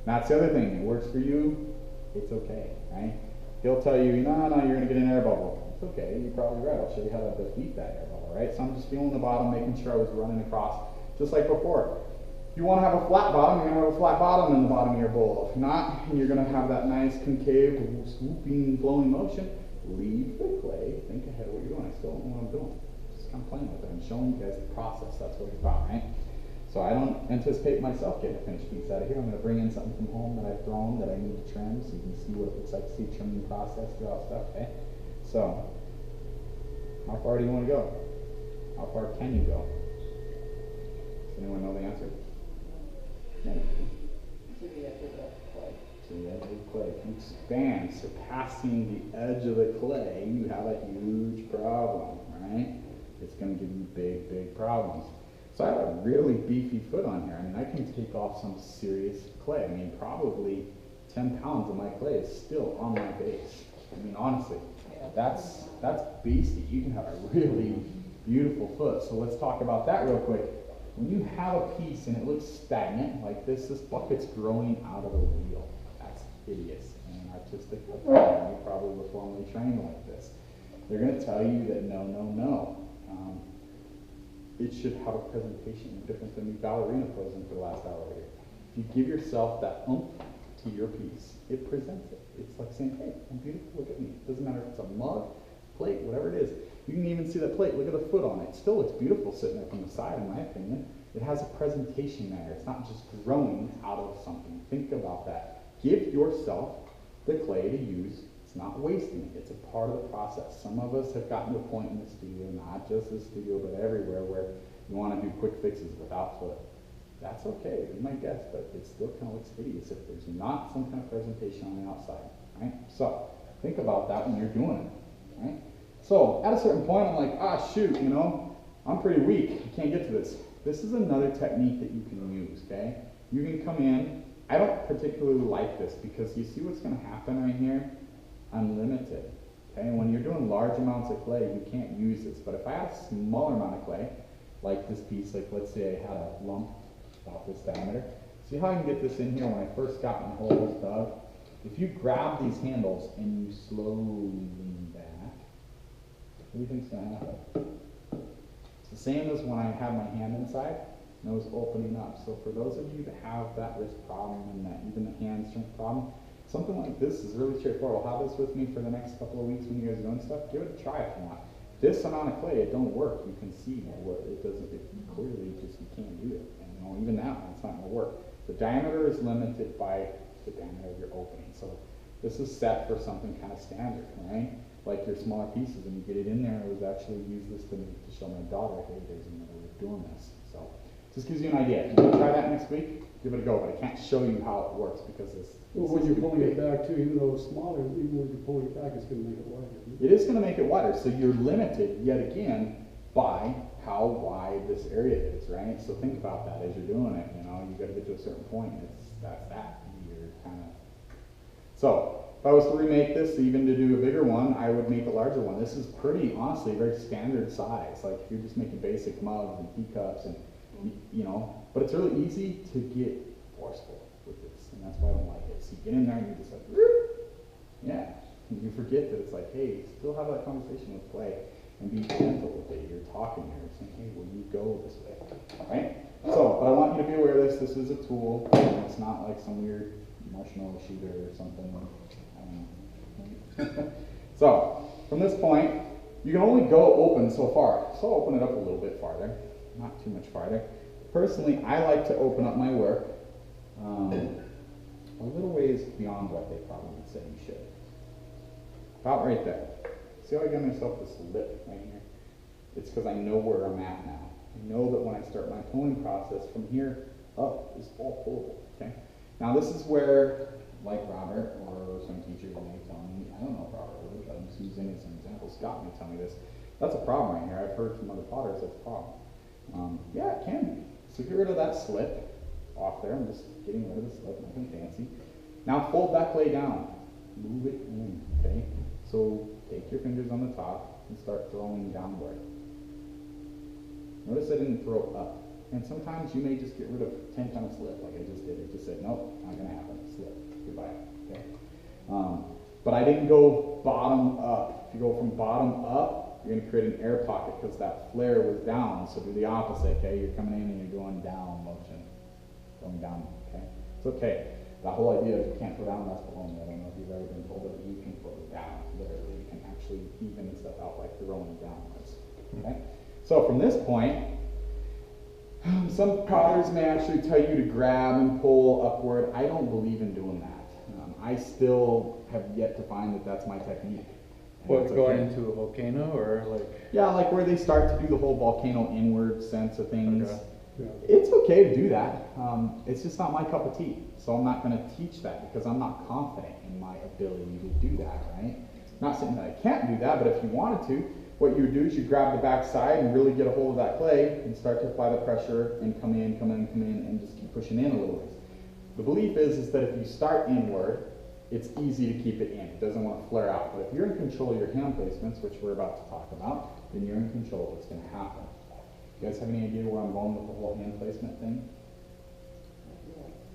That's the other thing. It works for you. It's okay, right? He'll tell you, no, you're going to get an air bubble. It's okay. You're probably right. I'll show you how to defeat that air bubble, right? So I'm just feeling the bottom, making sure I was running across, just like before. If you want to have a flat bottom, you're going to have a flat bottom in the bottom of your bowl. If not, you're going to have that nice concave, swooping, flowing motion. Leave the clay. Think ahead of what you're doing. I still don't know what I'm doing. Just kind of playing with it. I'm showing you guys the process. That's what it's about, right? So I don't anticipate myself getting a finished piece out of here. I'm going to bring in something from home that I've thrown that I need to trim so you can see what it looks like, see trimming process throughout stuff, okay? So, how far do you want to go? How far can you go? Does anyone know the answer? No. To the edge of the clay. To the edge of the clay. If you expand, surpassing the edge of the clay, you have a huge problem, right? It's going to give you big, big problems. So I have a really beefy foot on here. I mean, I can take off some serious clay. I mean, probably 10 pounds of my clay is still on my base. I mean, honestly, that's beastie. You can have a really beautiful foot. So let's talk about that real quick. When you have a piece and it looks stagnant like this bucket's growing out of the wheel. That's hideous. And an artistic background, you probably were formerly trained like this. They're going to tell you that no. It should have a presentation different than the ballerina posing for the last hour here. If you give yourself that oomph to your piece, it presents it. It's like saying, hey, I'm beautiful, look at me. It doesn't matter if it's a mug, plate, whatever it is. You can even see that plate, look at the foot on it. Still looks beautiful sitting there from the side, in my opinion. It has a presentation there. It's not just growing out of something. Think about that. Give yourself the clay to use. It's not wasting it. It's a part of the process. Some of us have gotten to a point in the studio, not just the studio, but everywhere, where you want to do quick fixes without foot. that's okay, be my guest, but it still kind of looks hideous if there's not some kind of presentation on the outside, right? So, think about that when you're doing it, right? So, at a certain point, I'm like, ah, shoot, you know, I'm pretty weak, I can't get to this. This is another technique that you can use, okay? You can come in, I don't particularly like this because you see what's gonna happen right here? Unlimited, okay? When you're doing large amounts of clay, you can't use this, but if I had a smaller amount of clay, like this piece, like let's say I had a lump about this diameter. See how I can get this in here when I first got my holes dug? If you grab these handles and you slowly lean back, what do you think's gonna happen? It's the same as when I had my hand inside and it was opening up. So for those of you that have that wrist problem and that even the hand strength problem, something like this is really straightforward. I'll have this with me for the next couple of weeks when you guys are doing stuff. Give it a try if you want. This amount of clay, it don't work. You can see what it doesn't, it clearly just, you can't do it. And you know, even now, it's not gonna work. The diameter is limited by the diameter of your opening. So this is set for something kind of standard, right? Like your smaller pieces, and you get it in there. I was actually use this to show my daughter, hey, there's another way of doing this. So just gives you an idea. You can try that next week, give it a go, but I can't show you how it works because it's. Well, when you're pulling it back too, even though it's smaller, even when you're pulling it back, it's gonna make it wider. It is going to make it wider, so you're limited yet again by how wide this area is, right? So think about that as you're doing it. You know, you got to get to a certain point. That's that. You're kind of. So if I was to remake this, even to do a bigger one, I would make a larger one. This is pretty, honestly, very standard size. Like if you're just making basic mugs and teacups, and you know, but it's really easy to get forceful with this, and that's why I don't like it. So you get in there and you're just like, yeah. You forget that it's like, hey, still have that conversation with clay and be gentle with it. You're talking here, saying, hey, will you go this way, right? So, but I want you to be aware of this. This is a tool. It's not like some weird marshmallow shooter or something. I don't know. So, from this point, you can only go open so far. So I'll open it up a little bit farther, not too much farther. Personally, I like to open up my work a little ways beyond what they probably would say you should. About right there. See how I give myself this lip right here? It's because I know where I'm at now. I know that when I start my pulling process from here up is all pullable, okay? Now this is where, like Robert or some teachers may tell me, I don't know if Robert would, but I'm just using it as an example. Scott may tell me this. That's a problem right here. I've heard from other potters that's a problem. Yeah, it can be. So get rid of that slip off there. I'm just getting rid of the slip, nothing fancy. Now fold that clay down. Move it in, okay? So take your fingers on the top and start throwing downward. Notice I didn't throw up. And sometimes you may just get rid of 10 times slip like I just did. It just said, nope, not gonna happen, slip, goodbye, okay? But I didn't go bottom up. If you go from bottom up, you're gonna create an air pocket because that flare was down. So do the opposite, okay? You're coming in and you're going down motion, going down, okay? It's okay. The whole idea is you can't throw down, that's baloney. I don't know if you've ever been told that you can throw down. Literally, you can actually even stuff out like throwing downwards. Okay? So from this point, some potters may actually tell you to grab and pull upward. I don't believe in doing that. I still have yet to find that that's my technique. What, it's going okay. into a volcano or like? Yeah, like where they start to do the whole volcano inward sense of things. Okay. Yeah. It's okay to do that. It's just not my cup of tea. So I'm not going to teach that because I'm not confident in my ability to do that, right? Not saying that I can't do that, but if you wanted to, what you would do is you grab the back side and really get a hold of that clay and start to apply the pressure and come in, and just keep pushing in a little bit. The belief is that if you start inward, it's easy to keep it in. It doesn't want to flare out. But if you're in control of your hand placements, which we're about to talk about, then you're in control of what's going to happen. You guys have any idea where I'm going with the whole hand placement thing?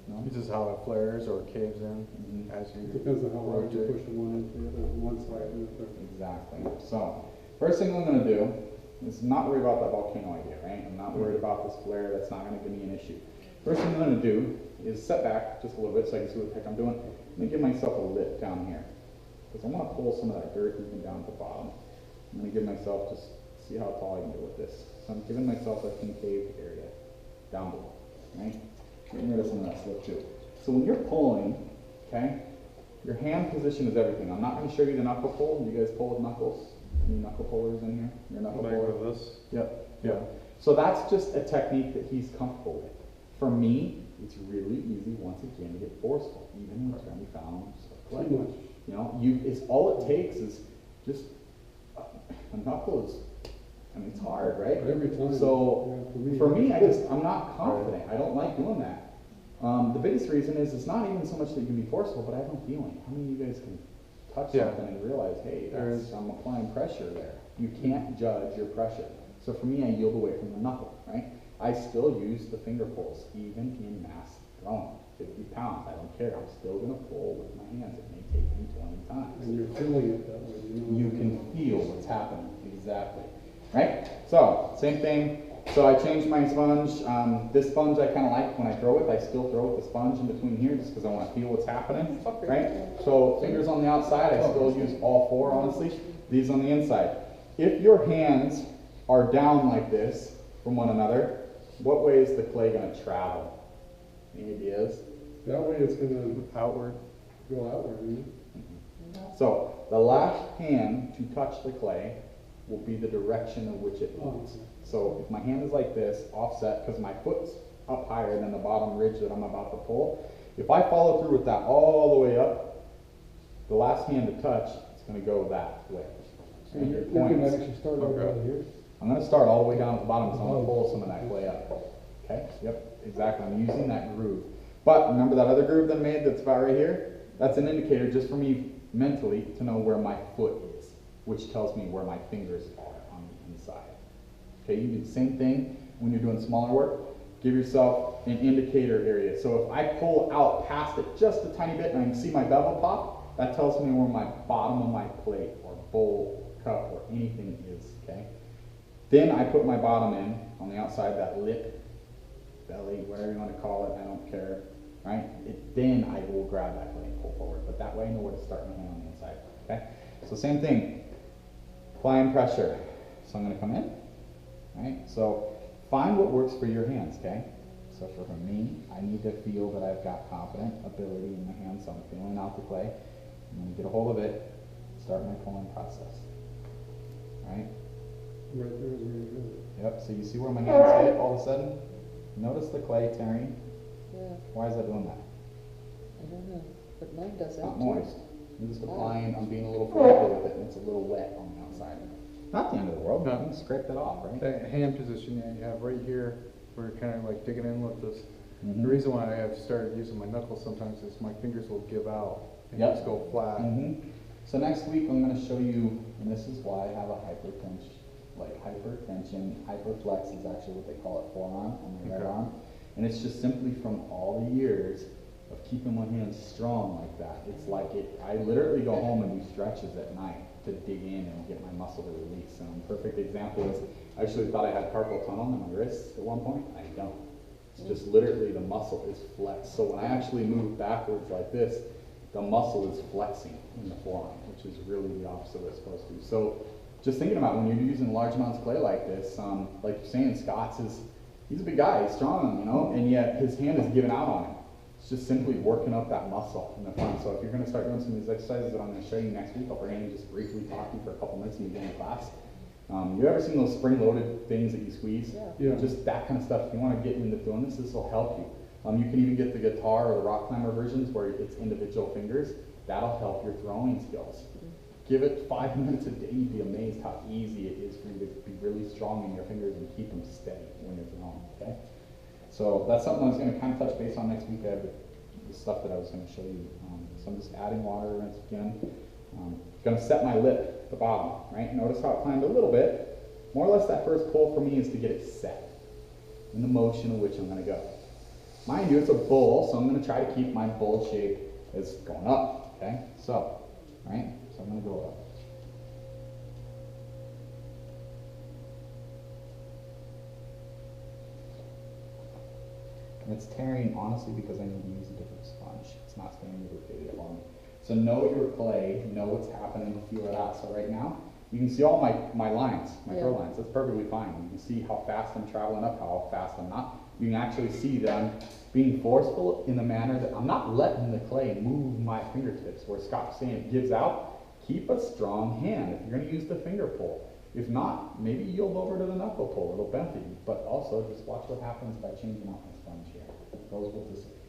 No? This is how it flares or caves in as you Depends on how hard you rotate. push one into the other, one side to the other. Exactly. So, first thing I'm going to do is not worry about that volcano idea, right? I'm not worried about this flare. That's not going to give me an issue. First thing I'm going to do is set back just a little bit so I can see what the heck I'm doing. I'm going to give myself a lift down here because I want to pull some of that dirt even down to the bottom. I'm going to give myself just see how tall I can go with this. So I'm giving myself a concave area down below, right? Getting rid of some of that slip too. So when you're pulling, okay, your hand position is everything. I'm not going to show you the knuckle pull. You guys pull with knuckles? Any knuckle pullers in here? You're a knuckle puller? Like this? Yep. Yeah. So that's just a technique that he's comfortable with. For me, it's really easy once again to get forceful, even with 20 pounds of clay. Too much. You know, it's all it takes is just a knuckle is, I mean, it's hard, right? Every time. So Yeah, for me, I'm not confident. I don't like doing that. The biggest reason is it's not even so much that you can be forceful, but I have no feeling. How many of you guys can touch Yeah. something and realize, hey, There I'm applying pressure there. You can't judge your pressure. So for me, I yield away from the knuckle, right? I still use the finger pulls, even in mass throwing. 50 pounds, I don't care. I'm still gonna pull with my hands. It may take me 20 times. And you're feeling it that way, you know. You can feel what's happening, exactly, right? So, same thing, so I changed my sponge. This sponge I kind of like when I throw it. I still throw with the sponge in between here just because I want to feel what's happening, right? So, fingers on the outside, I still use all four, honestly. These on the inside. If your hands are down like this from one another, what way is the clay going to travel? Any ideas? That way it's gonna Outward. go outward, you So, the last hand to touch the clay will be the direction of which it know. points. So if my hand is like this, offset, because my foot's up higher than the bottom ridge that I'm about to pull, if I follow through with that all the way up, the last hand to touch is going to go that way. So And you it can points. actually start over out here. I'm going to start all the way down at the bottom, so I'm going to pull some of that clay up. Okay? Yep, exactly. I'm using that groove. But remember that other groove that I made that's about right here? That's an indicator just for me mentally to know where my foot is, which tells me where my fingers are on the inside. Okay, you do the same thing when you're doing smaller work. Give yourself an indicator area. So if I pull out past it just a tiny bit and I can see my bevel pop, that tells me where my bottom of my plate or bowl, cup, or anything is, okay? Then I put my bottom in on the outside, that lip, belly, whatever you want to call it, I don't care, right? Then I will grab that clay and pull forward. But that way I know where to start my hand on the inside, okay? So same thing, applying pressure. So I'm going to come in, right? So find what works for your hands, okay? So for me, I need to feel that I've got confident ability in my hands, so I'm feeling out the clay. I'm going to get a hold of it, start my pulling process, right? Right there is where you go. Yep, so you see where my hands hit all of a sudden? Notice the clay tearing. Yeah, Why is that doing that? I don't know, but mine does It's that not too. moist. I'm just applying, I'm being a little forceful with it, and it's a little wet on the outside. Not the end of the world, No. you can scrape that off, right? That hand position that you have right here, we're kind of like digging in with this. Mhm. The reason why I have started using my knuckles sometimes is my fingers will give out and Yep. just go flat. So next week I'm going to show you, and this is why I have a hypertension, hyperflex is actually what they call it, forearm on my right Okay. arm. And it's just simply from all the years of keeping my hands strong like that. It's like I literally go home and do stretches at night to dig in and get my muscle to release. And a perfect example is, I actually thought I had carpal tunnel in my wrists at one point. I don't. It's just literally the muscle is flexed. So when I actually move backwards like this, the muscle is flexing in the forearm, which is really the opposite of what it's supposed to. So just thinking about when you're using large amounts of clay like this, like you're saying, Scott's he's a big guy, he's strong, you know, and yet his hand is giving out on him. It's just simply working up that muscle in the front. So if you're going to start doing some of these exercises that I'm going to show you next week, I'll bring in and just briefly talk to you for a couple minutes in the beginning of class. You ever seen those spring-loaded things that you squeeze? Yeah. Yeah. Just that kind of stuff. If you want to get into doing this, this will help you. You can even get the guitar or the rock climber versions where it's individual fingers. That'll help your throwing skills. Give it 5 minutes a day, you'd be amazed how easy it is for you to be really strong in your fingers and keep them steady when you're throwing, okay? So that's something I was going to kind of touch base on next week. I have the stuff that I was going to show you. So I'm just adding water once again. Going to set my lip at the bottom, right? Notice how it climbed a little bit. More or less that first pull for me is to get it set in the motion of which I'm going to go. Mind you, it's a bowl, so I'm going to try to keep my bowl shape as going up, okay? So, right? So I'm going to go up. And it's tearing, honestly, because I need to use a different sponge. It's not staying lubricated for me. So know your clay, know what's happening, feel it out. So right now, you can see all my lines, my throw lines. That's perfectly fine. You can see how fast I'm traveling up, how fast I'm not. You can actually see that I'm being forceful in the manner that I'm not letting the clay move my fingertips. Where Scott's saying it gives out, keep a strong hand. If you're going to use the finger pull, If not, maybe yield over to the knuckle pull, it'll benefit you, but also just watch what happens by changing out my sponge here. Those will disappear.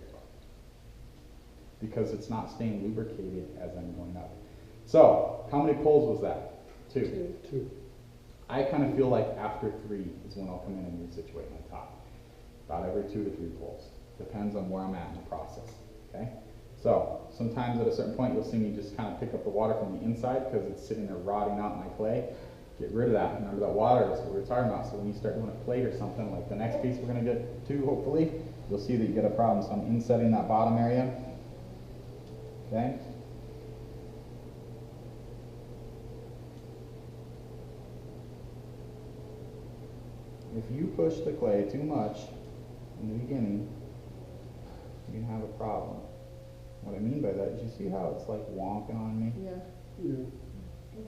Because it's not staying lubricated as I'm going up. So, how many pulls was that? 2. 2. I kind of feel like after 3 is when I'll come in and resituate my top. About every 2 to 3 pulls. Depends on where I'm at in the process, okay? So, sometimes at a certain point you'll see me just kind of pick up the water from the inside because it's sitting there rotting out in my clay. Get rid of that. Remember that water is what we were talking about. So when you start doing a plate or something, like the next piece we're going to get to, hopefully, you'll see that you get a problem. So I'm insetting that bottom area. Okay? If you push the clay too much in the beginning, you can have a problem. What I mean by that is you see how it's like wonking on me? Yeah. Yeah.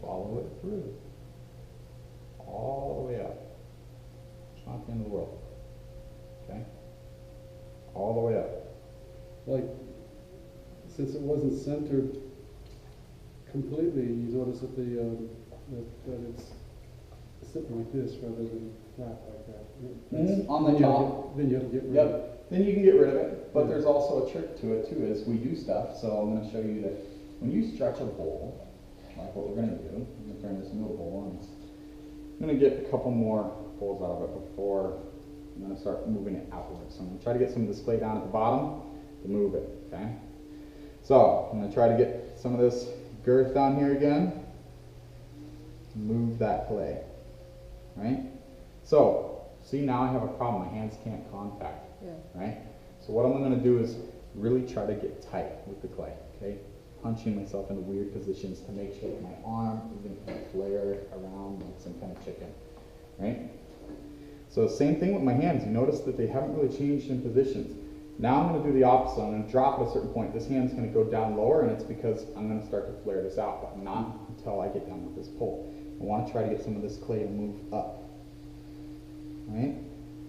Follow it through. All the way up. It's not the end of the world. Okay? All the way up. Like, since it wasn't centered completely, you notice that that it's sitting like this rather than flat like that. That's- On the then you have top. to- Then you have to get rid of it. Yep. Then you can get rid of it. But Yeah. there's also a trick to it too, is we do stuff. So I'm going to show you that when you stretch a bowl, like what we're going to do, I'm going to turn this into a bowl, and I'm going to get a couple more bowls out of it before I'm going to start moving it outwards. So I'm going to try to get some of this clay down at the bottom to move it, okay? So I'm going to try to get some of this girth down here again, move that clay, right? So, see, now I have a problem. My hands can't contact, Yeah. right? So what I'm going to do is really try to get tight with the clay, okay? Punching myself into weird positions to make sure that my arm isn't going to flare around like some kind of chicken, right? So same thing with my hands. You notice that they haven't really changed in positions. Now I'm going to do the opposite. I'm going to drop at a certain point. This hand's going to go down lower, and it's because I'm going to start to flare this out, but not until I get done with this pull. I want to try to get some of this clay to move up, right?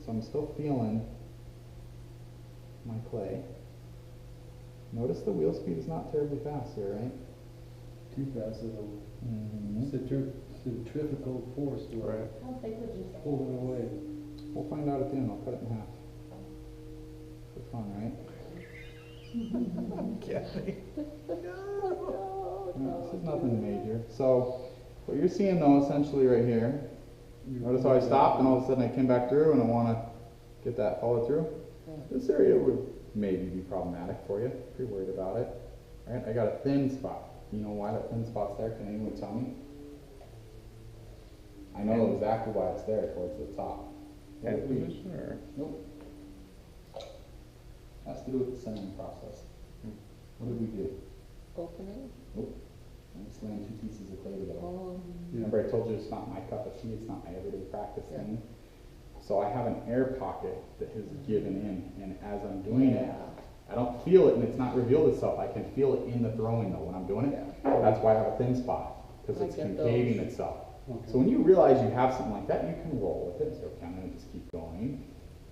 So I'm still feeling my clay. Notice the wheel speed is not terribly fast here, right? Too fast, it'll Mm-hmm. centrifugal force will Right. How big would you say? pull it away. We'll find out at the end. I'll cut it in half. For fun, right? No, this is nothing major. So, what you're seeing though, essentially right here, notice how I stopped and all of a sudden I came back through and I want to get that follow through? This area would maybe be problematic for you if you're worried about it. Right? I got a thin spot. You know why that thin spot's there? Can anyone tell me? I know exactly why it's there towards the top. What Hand would it be? position or? Nope. Has to do with the centering process. What did we do? Opening? Nope. I just laying 2 pieces of clay together. Oh, Yeah. Remember I told you it's not my cup of tea, it's not my everyday practice Yeah. thing. So I have an air pocket that has given in, and as I'm doing it, I don't feel it and it's not revealed itself. I can feel it in the throwing though when I'm doing it. That's why I have a thin spot, because I it's get concaving those. itself. Okay. So when you realize you have something like that, you can roll with it. So kind of just keep going,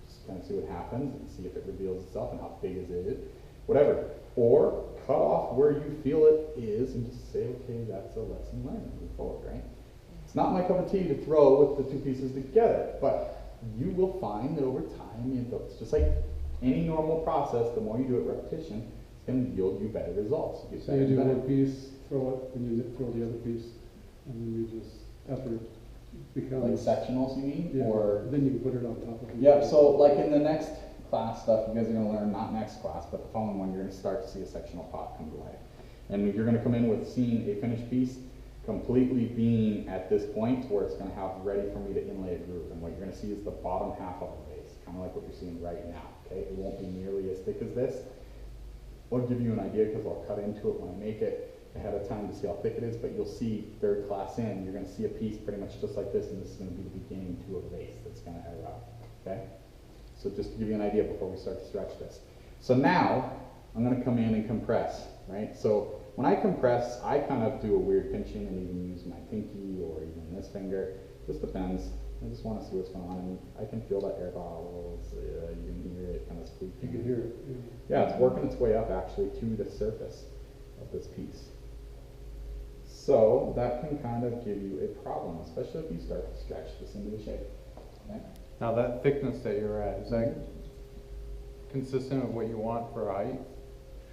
just kind of see what happens and see if it reveals itself and how big is it, whatever. Or cut off where you feel it is and just say, okay, that's a lesson learned. Move forward, right? It's not my cup of tea to throw with the 2 pieces together, but you will find that over time, it's just like any normal process. The more you do it, repetition, it's going to yield you better results. You get So better you do and better. one piece, throw it, and you throw the other piece, and then you just, after it Like becomes, sectionals, you mean? yeah, Or then you can put it on top of it. yep, so like in the next class stuff, you guys are gonna learn, not next class, but the following one, you're gonna start to see a sectional pot come to life. And you're gonna come in with seeing a finished piece completely being at this point where it's gonna have ready for me to inlay a groove. And what you're gonna see is the bottom half of the base, kind of like what you're seeing right now, okay? It won't be nearly as thick as this. I'll give you an idea because I'll cut into it when I make it ahead of time to see how thick it is, but you'll see third class in, you're gonna see a piece pretty much just like this, and this is gonna be the beginning to a base that's gonna erupt, okay? So just to give you an idea before we start to stretch this. So now, I'm gonna come in and compress, right? So when I compress, I kind of do a weird pinching and even use my pinky or even this finger, just depends. I just wanna see what's going on, and I can feel that air bubbles, you can hear it kind of squeaking. You can hear it. Yeah, it's working its way up actually to the surface of this piece. So that can kind of give you a problem, especially if you start to stretch this into the shape. Okay? Now that thickness that you're at, is that consistent with what you want for height?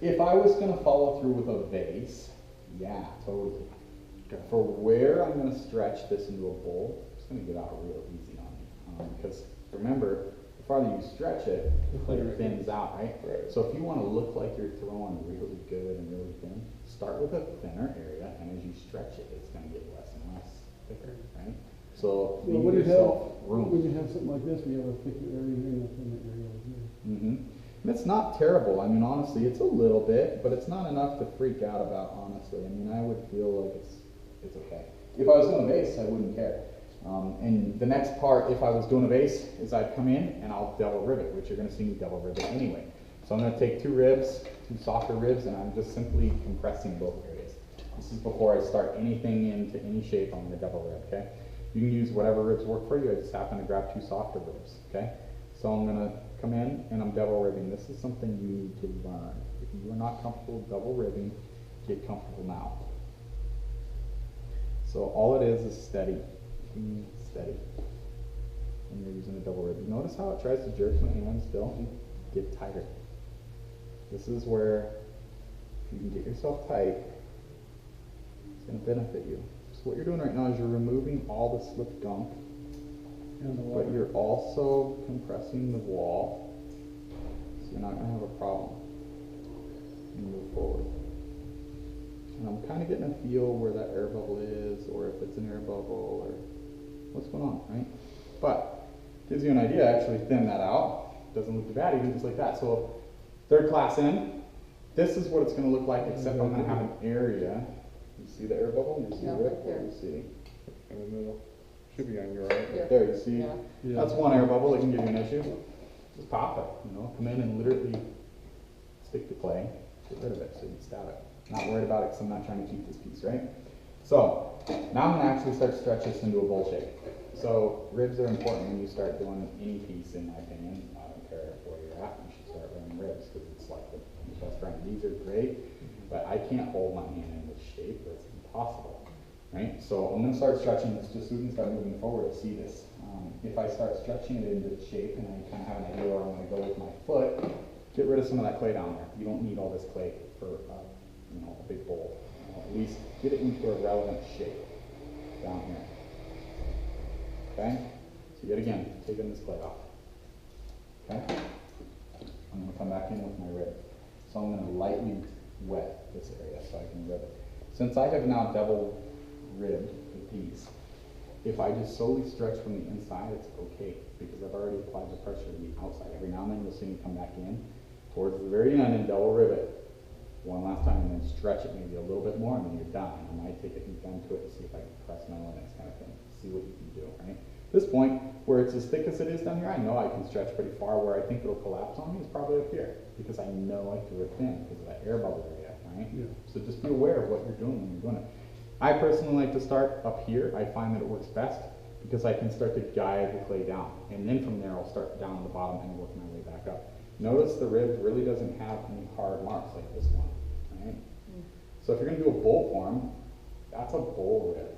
If I was gonna follow through with a vase, yeah, totally. For where I'm gonna stretch this into a bowl, it's gonna get out real easy on me. Because remember, the farther you stretch it, the clear it thins out, right? So if you wanna look like you're throwing really good and really thin, start with a thinner area, and as you stretch it, it's gonna get less and less thicker, right? So Well, leave when you have, yourself room. when you have something like this, we have a thicker area here and a thinner area over here. Mm-hmm. And it's not terrible. I mean, honestly, it's a little bit, but it's not enough to freak out about, honestly. I mean, I would feel like it's okay. If I was doing a vase, I wouldn't care. And the next part, if I was doing a vase, is I'd come in and I'll double rivet, which you're going to see me double rivet anyway. So I'm going to take two softer ribs, and I'm just simply compressing both areas. This is before I start anything into any shape. I'm going to double rib, okay? You can use whatever ribs work for you. I just happen to grab two softer ribs, okay? So I'm going to come in and I'm double ribbing. This is something you need to learn. If you are not comfortable double ribbing, get comfortable now. So all it is steady, steady. When you're using a double rib, you notice how it tries to jerk my hand still? Get tighter. This is where if you can get yourself tight, it's going to benefit you. So what you're doing right now is you're removing all the slip gunk, but you're also compressing the wall, so you're not going to have a problem when you move forward. And I'm kind of getting a feel where that air bubble is, or if it's an air bubble, or what's going on, right? But gives you an idea. Actually thin that out. Doesn't look too bad, even just like that. So third class in, this is what it's going to look like, except I'm going to have an area. You see the air bubble? You see Yeah, it? right there. You see? In the middle? Should be on your right. Yeah. There, you see? Yeah. Yeah. That's one air bubble that can give you an issue. Just pop it, you know, come in and literally stick to clay, get rid of it so you can stab it. Not worried about it because I'm not trying to keep this piece, right? So, now I'm going to actually start to stretch this into a bowl shape. So, ribs are important when you start doing any piece, in my opinion. I don't care where you're at, you should start learning ribs because it's like the best friend. These are great, but I can't hold my hand in this shape. That's impossible, right? So, I'm going to start stretching this just so we can start moving forward to see this. If I start stretching it into shape and I kind of have an idea where I'm going to go with my foot, get rid of some of that clay down there. You don't need all this clay for a big bowl. At least get it into a relevant shape down here. Okay? So yet again, taking this clay off. Okay? I'm going to come back in with my rib. So I'm going to lightly wet this area so I can rib it. Since I have now double ribbed the piece, if I just solely stretch from the inside, it's okay because I've already applied the pressure to the outside. Every now and then you'll see me come back in towards the very end and double rivet one last time and then stretch it maybe a little bit more and then you're done. I might take a deep gun to it to see if I can press metal in this kind of thing. See what you can do, right? At this point, where it's as thick as it is down here, I know I can stretch pretty far. Where I think it'll collapse on me is probably up here because I know I threw it thin because of that air bubble area, right? Yeah. So just be aware of what you're doing when you're doing it. I personally like to start up here. I find that it works best because I can start to guide the clay down. And then from there, I'll start down at the bottom and work my way back up. Notice the rib really doesn't have any hard marks like this one, right? So if you're going to do a bowl form, that's a bowl rib.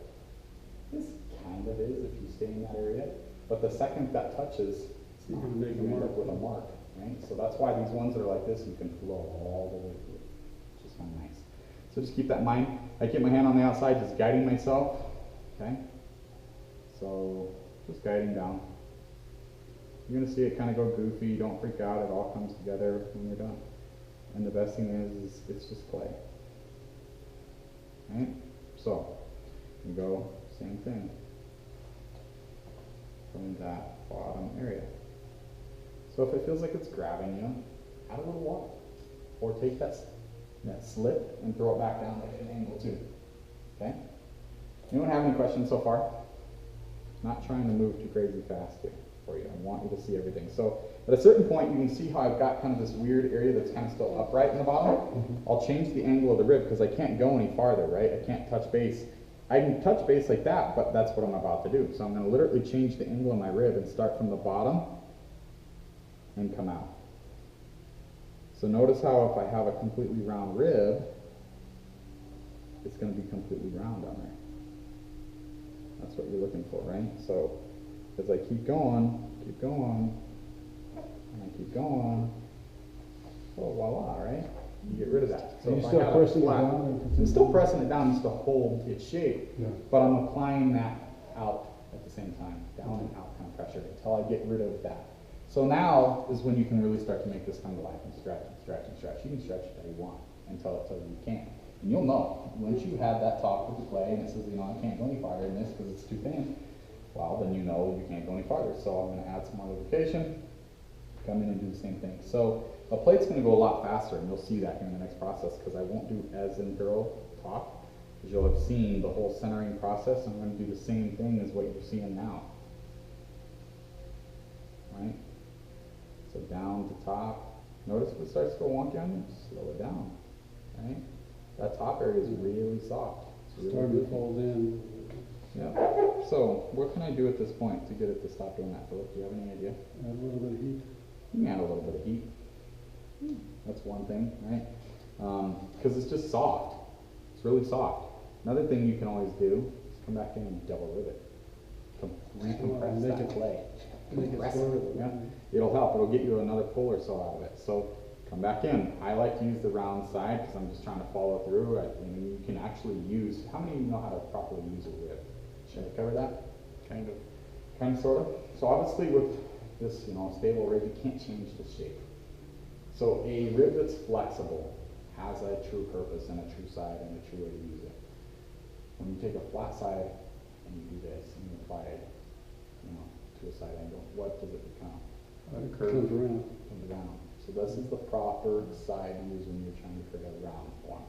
This kind of is if you stay in that area. But the second that touches, You're gonna make a you end mark. up with a mark, right? So that's why these ones that are like this, you can flow all the way through, which is kind of nice. So just keep that in mind. I keep my hand on the outside, just guiding myself, okay? So just guiding down. You're gonna see it kind of go goofy. Don't freak out. It all comes together when you're done. And the best thing is it's just clay. Right? So you go same thing from that bottom area. So if it feels like it's grabbing you, add a little water, or take that slip and throw it back down at an angle too. Okay? Anyone have any questions so far? Not trying to move too crazy fast here for you. I want you to see everything. So at a certain point, you can see how I've got kind of this weird area that's kind of still upright in the bottom. I'll change the angle of the rib because I can't go any farther, right? I can't touch base. I can touch base like that, but that's what I'm about to do. So I'm going to literally change the angle of my rib and start from the bottom and come out. So notice how if I have a completely round rib, it's gonna be completely round down there. That's what you're looking for, right? So, as I keep going, and I keep going, oh, voila, right? You get rid of that. So Are you if I still had a pressing it flat- down or I'm still pressing it down just to hold its shape, Yeah. but I'm applying that out at the same time, down and out kind of pressure until I get rid of that. So now is when you can really start to make this come to life and stretch and stretch and stretch. You can stretch it how you want until it tells you can't. And you'll know, once you have that talk with the clay and it says, you know, I can't go any farther in this because it's too thin, well, then you know you can't go any farther. So I'm gonna add some more lubrication, come in and do the same thing. So a plate's gonna go a lot faster, and you'll see that in the next process, because I won't do as thorough talk, because you'll have seen the whole centering process, and I'm gonna do the same thing as what you're seeing now. Right? So down to top. Notice if it starts to go wonky on you, slow it down. Right? That top area is really soft. It's really Starting to good. fold in. Yeah. So what can I do at this point to get it to stop doing that, Philip? Do you have any idea? Add a little bit of heat. You can add a little bit of heat. That's one thing, right? Because it's just soft. It's really soft. Another thing you can always do is come back in and double rivet. Recompress Make that it- clay. Make it Compress sort it, of. yeah. It'll help. It'll get you another pull or so out of it. So come back in. I like to use the round side because I'm just trying to follow through. You can actually use, how many of you know how to properly use a rib? Should I cover that? Kind of. Kind of, sort of. So obviously with this, stable rib, you can't change the shape. So a rib that's flexible has a true purpose and a true side and a true way to use it. When you take a flat side and you do this and you apply it, to a side angle, what does it become? It comes around. Comes around. So this is the proper side to use when you're trying to create a round form.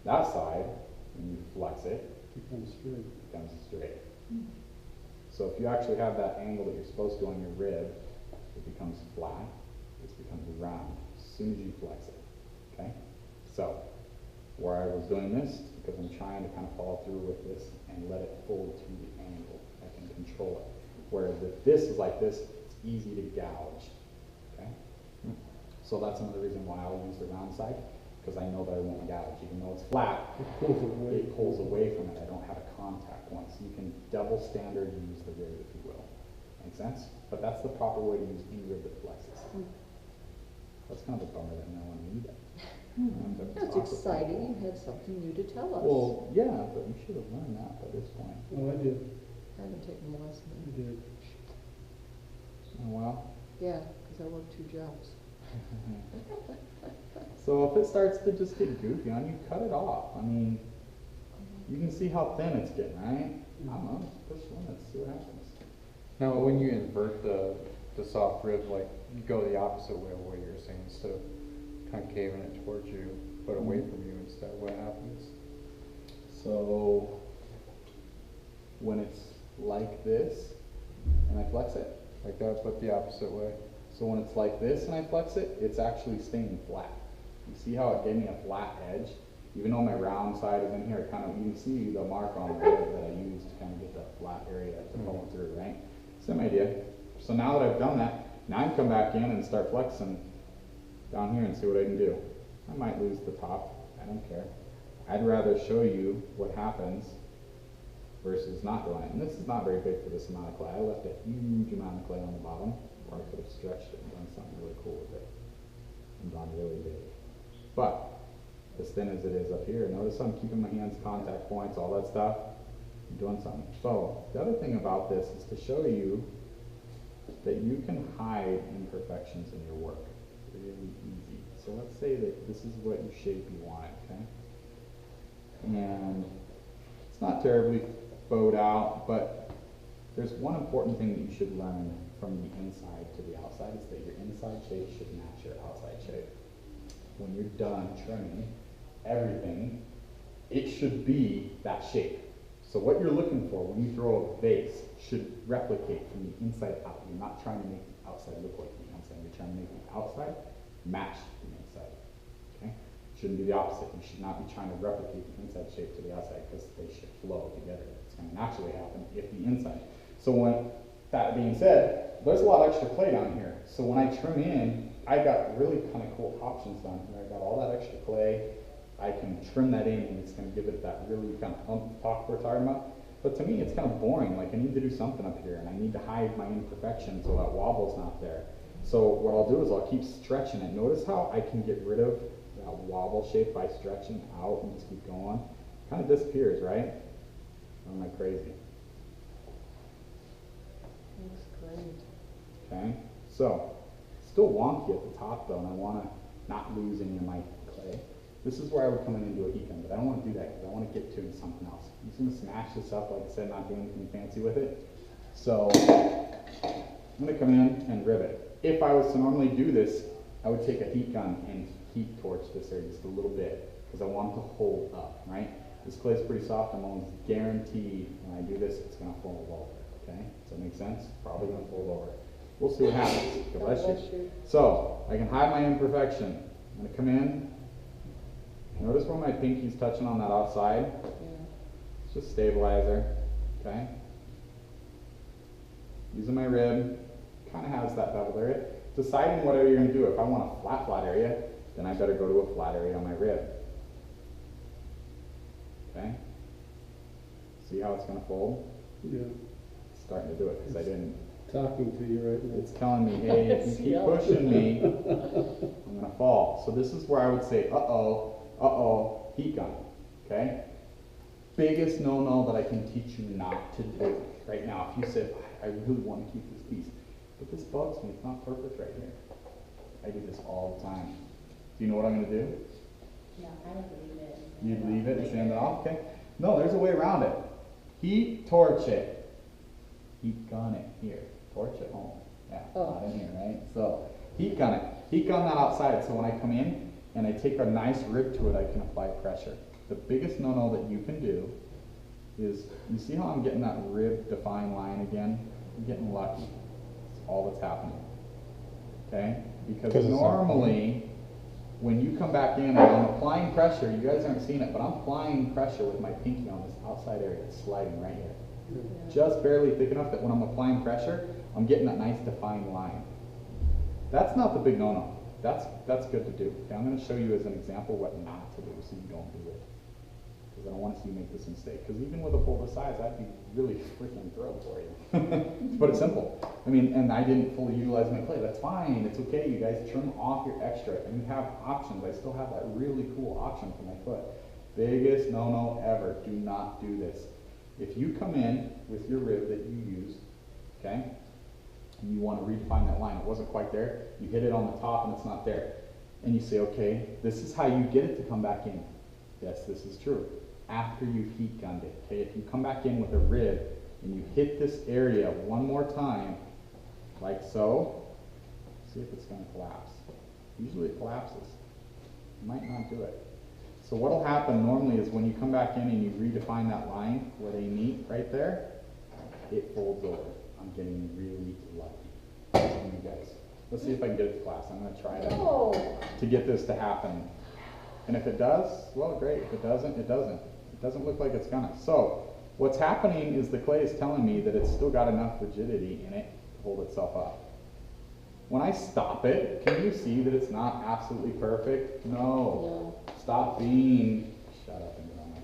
That side, when you flex it, Becomes straight. becomes straight. So if you actually have that angle that you're supposed to on your rib, it becomes flat, it becomes round as soon as you flex it, okay? So, where I was doing this, because I'm trying to kind of follow through with this and let it fold to the angle, I can control it. Whereas if this is like this, it's easy to gouge, okay? So that's another reason why I'll use the round side, because I know that I won't gouge. Even though it's flat, It pulls away. it pulls away from it. I don't have a contact point. So you can double standard use the rib, if you will. Make sense? But that's the proper way to use any rib that flexes. That's kind of a bummer that no one knew that. That's exciting, you had something new to tell us. Well, yeah, but you should have learned that by this point. Oh, I did. I haven't taken a lesson. I did. Oh, well. Yeah, because I work 2 jobs. So if it starts to just get goofy on you, cut it off. I mean, you can see how thin it's getting, right? I don't know, just push limits, see what happens. Now, when you invert the soft rib, like you go the opposite way of what you're saying, instead of concaving it towards you, but away from you instead, what happens? So when it's like this and I flex it, Like that, but the opposite way. so when it's like this and I flex it, it's actually staying flat. You see how it gave me a flat edge? Even though my round side is in here, you can see the mark on the rib that I used to kind of get that flat area to follow through, right? Same idea. So now that I've done that, now I can come back in and start flexing down here and see what I can do. I might lose the top, I don't care. I'd rather show you what happens versus not doing it. And this is not very big for this amount of clay. I left a huge amount of clay on the bottom, or I could have stretched it and done something really cool with it and gone really big. But as thin as it is up here, notice I'm keeping my hands contact points, all that stuff. I'm doing something. So the other thing about this is to show you that you can hide imperfections in your work. It's really easy. So let's say that this is what you shape you want, okay? And it's not terribly bowed out, but there's one important thing that you should learn from the inside to the outside is that your inside shape should match your outside shape. When you're done trimming everything, it should be that shape. So what you're looking for when you throw a vase should replicate from the inside out. You're not trying to make the outside look like the inside. You're trying to make the outside match the inside. Okay? Shouldn't be the opposite. You should not be trying to replicate the inside shape to the outside because they should flow together. It's going to naturally happen if the inside. So that being said, there's a lot of extra clay down here. So when I trim in, I got really kind of cool options down here. I got all that extra clay, I can trim that in and it's gonna give it that really kind of ump talk we're talking about. But to me, it's kind of boring, like I need to do something up here and I need to hide my imperfection so that wobble's not there. So what I'll do is I'll keep stretching it. Notice how I can get rid of that wobble shape by stretching out and just keep going. Kind of disappears, right? Or am I crazy? Looks great. Okay, so still wonky at the top though, and I want to not lose any of my clay. This is where I would come in and do a heat gun, but I don't want to do that because I want to get to something else. I'm just going to smash this up, like I said, not doing anything fancy with it. So I'm going to come in and rivet. If I was to normally do this, I would take a heat gun and heat torch this area just a little bit because I want it to hold up, right? This clay is pretty soft. I'm almost guaranteed when I do this, it's going to fold over. Okay, does that make sense? Probably going to fold over. We'll see what happens. God bless you. So I can hide my imperfection. I'm going to come in. Notice where my pinky's touching on that outside. It's just stabilizer. Okay. Using my rib, kind of has that beveled area. Deciding what area you're going to do. If I want a flat area, then I better go to a flat area on my rib. Okay. See how it's going to fold? Yeah, It's starting to do it because I didn't. talking to you right now. It's telling me, hey, if you keep pushing me, I'm going to fall. So this is where I would say, uh-oh, heat gun. Okay? Biggest no-no that I can teach you not to do right now. If you said, I really want to keep this piece, but this bugs me, it's not perfect right here. I do this all the time. Do you know what I'm going to do? No, I would leave it. You'd leave it and sand it off? Okay. No, there's a way around it. Heat torch it. Heat gun it here. Torch it home. Yeah, not in here, right? So heat gun it. Heat gun that outside. So when I come in and I take a nice rib to it, I can apply pressure. The biggest no-no that you can do is, you see how I'm getting that rib defined line again? I'm getting lucky. That's all that's happening. Okay? Because normally, when you come back in and I'm applying pressure, you guys aren't seeing it, but I'm applying pressure with my pinky on this outside area. It's sliding right here. Just barely thick enough that when I'm applying pressure, I'm getting that nice defined line. That's not the big no-no. That's good to do. Okay, I'm going to show you as an example what not to do so you don't do it. Because I don't want to see you make this mistake. Because even with a bowl this size, I'd be really freaking thrilled for you. To put it simple. I mean, and I didn't fully utilize my clay. That's fine. It's okay. You guys trim off your extra. And you have options. I still have that really cool option for my foot. Biggest no-no ever. Do not do this. If you come in with your rib that you used, okay, and you want to redefine that line, it wasn't quite there, you hit it on the top and it's not there, and you say, okay, this is how you get it to come back in. Yes, this is true. After you've heat gunned it, okay, if you come back in with a rib and you hit this area one more time, like so, see if it's going to collapse. Usually it collapses. You might not do it. So what will happen normally is when you come back in and you redefine that line where they meet right there, it folds over. I'm getting really lucky. You guys. Let's see if I can get it to class. I'm going to try to get this to happen. And if it does, well, great. If it doesn't, it doesn't. It doesn't look like it's gonna. So what's happening is the clay is telling me that it's still got enough rigidity in it to hold itself up. When I stop it, can you see that it's not absolutely perfect? No. Stop being, shut up and get on my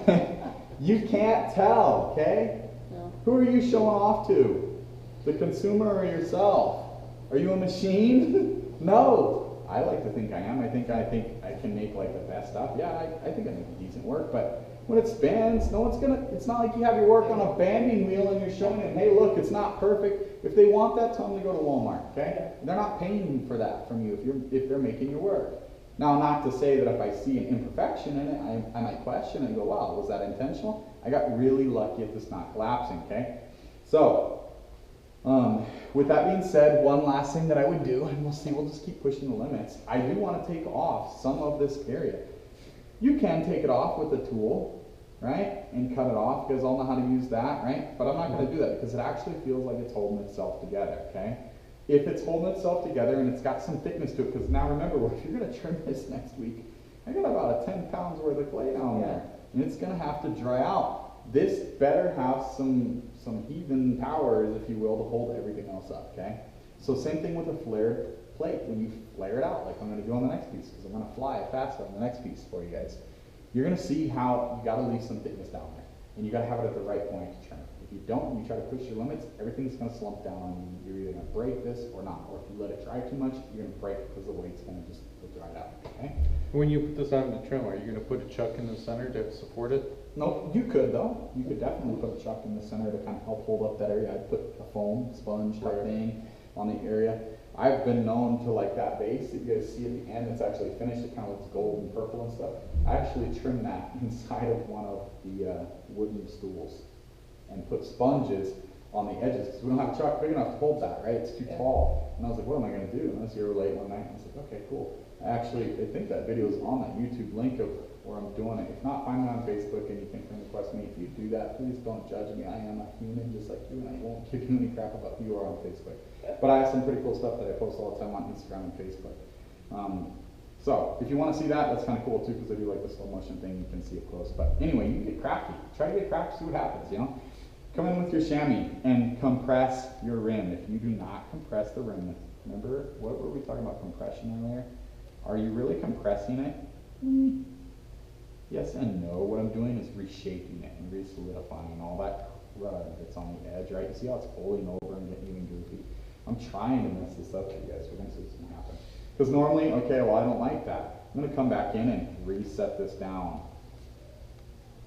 thoughts. You can't tell, okay? No. Who are you showing off to? The consumer or yourself? Are you a machine? No. I like to think I am. I think I can make like the best stuff. Yeah, I think I make decent work, but when it spins, no one's gonna, it's not like you have your work on a banding wheel and you're showing them, hey look, it's not perfect. If they want that, tell them to go to Walmart, okay? They're not paying for that from you if they're making your work. Now, not to say that if I see an imperfection in it, I might question and go, wow, was that intentional? I got really lucky at this not collapsing, okay? So, with that being said, one last thing that I would do, and we'll see, we'll just keep pushing the limits. I do want to take off some of this area. You can take it off with a tool, right? And cut it off. You guys all know how to use that, right? But I'm not going to do that because it actually feels like it's holding itself together, okay? If it's holding itself together and it's got some thickness to it, because now remember, if you're going to trim this next week, I got about a 10 pounds worth of clay down there, and it's going to have to dry out. This better have some heathen powers, if you will, to hold everything else up, okay? So same thing with a flared plate. When you flare it out, like I'm gonna do on the next piece, because I'm gonna fly it faster on the next piece for you guys. You're gonna see how you gotta leave some thickness down there, and you gotta have it at the right point to trim. If you don't, and you try to push your limits, everything's gonna slump down on you. You're either gonna break this or not, or if you let it dry too much, you're gonna break it because the weight's gonna just dry it out, okay? When you put this on the trim, are you gonna put a chuck in the center to support it? No, you could though. You could definitely put a chuck in the center to kind of help hold up that area. I'd put a foam sponge type Right. thing on the area. I've been known to like that base that you guys see at the end. It's actually finished. It kind of looks gold and purple and stuff. I actually trimmed that inside of one of the wooden stools and put sponges on the edges because we don't have a chuck big enough to hold that, right? It's too tall. And I was like, what am I going to do? And I was here late one night. And I was like, okay, cool. I think that video is on that YouTube link of where I'm doing it. If not, find me on Facebook and you can friend request me. If you do that, please don't judge me. I am a human just like you, and I won't give you any crap about who you are on Facebook. But I have some pretty cool stuff that I post all the time on Instagram and Facebook. So if you want to see that, that's kind of cool too, because I do like the slow motion thing. You can see it close. But anyway, you can get crafty. Try to get crafty, see what happens, you know? Come in with your chamois and compress your rim. If you do not compress the rim, remember, what were we talking about compression earlier? Are you really compressing it? Yes and no. What I'm doing is reshaping it and re-solidifying all that crud that's on the edge, right? You see how it's folding over and getting even goofy? I'm trying to mess this up for you guys. We're going to see what's going to happen. Because normally, okay, well, I don't like that. I'm going to come back in and reset this down.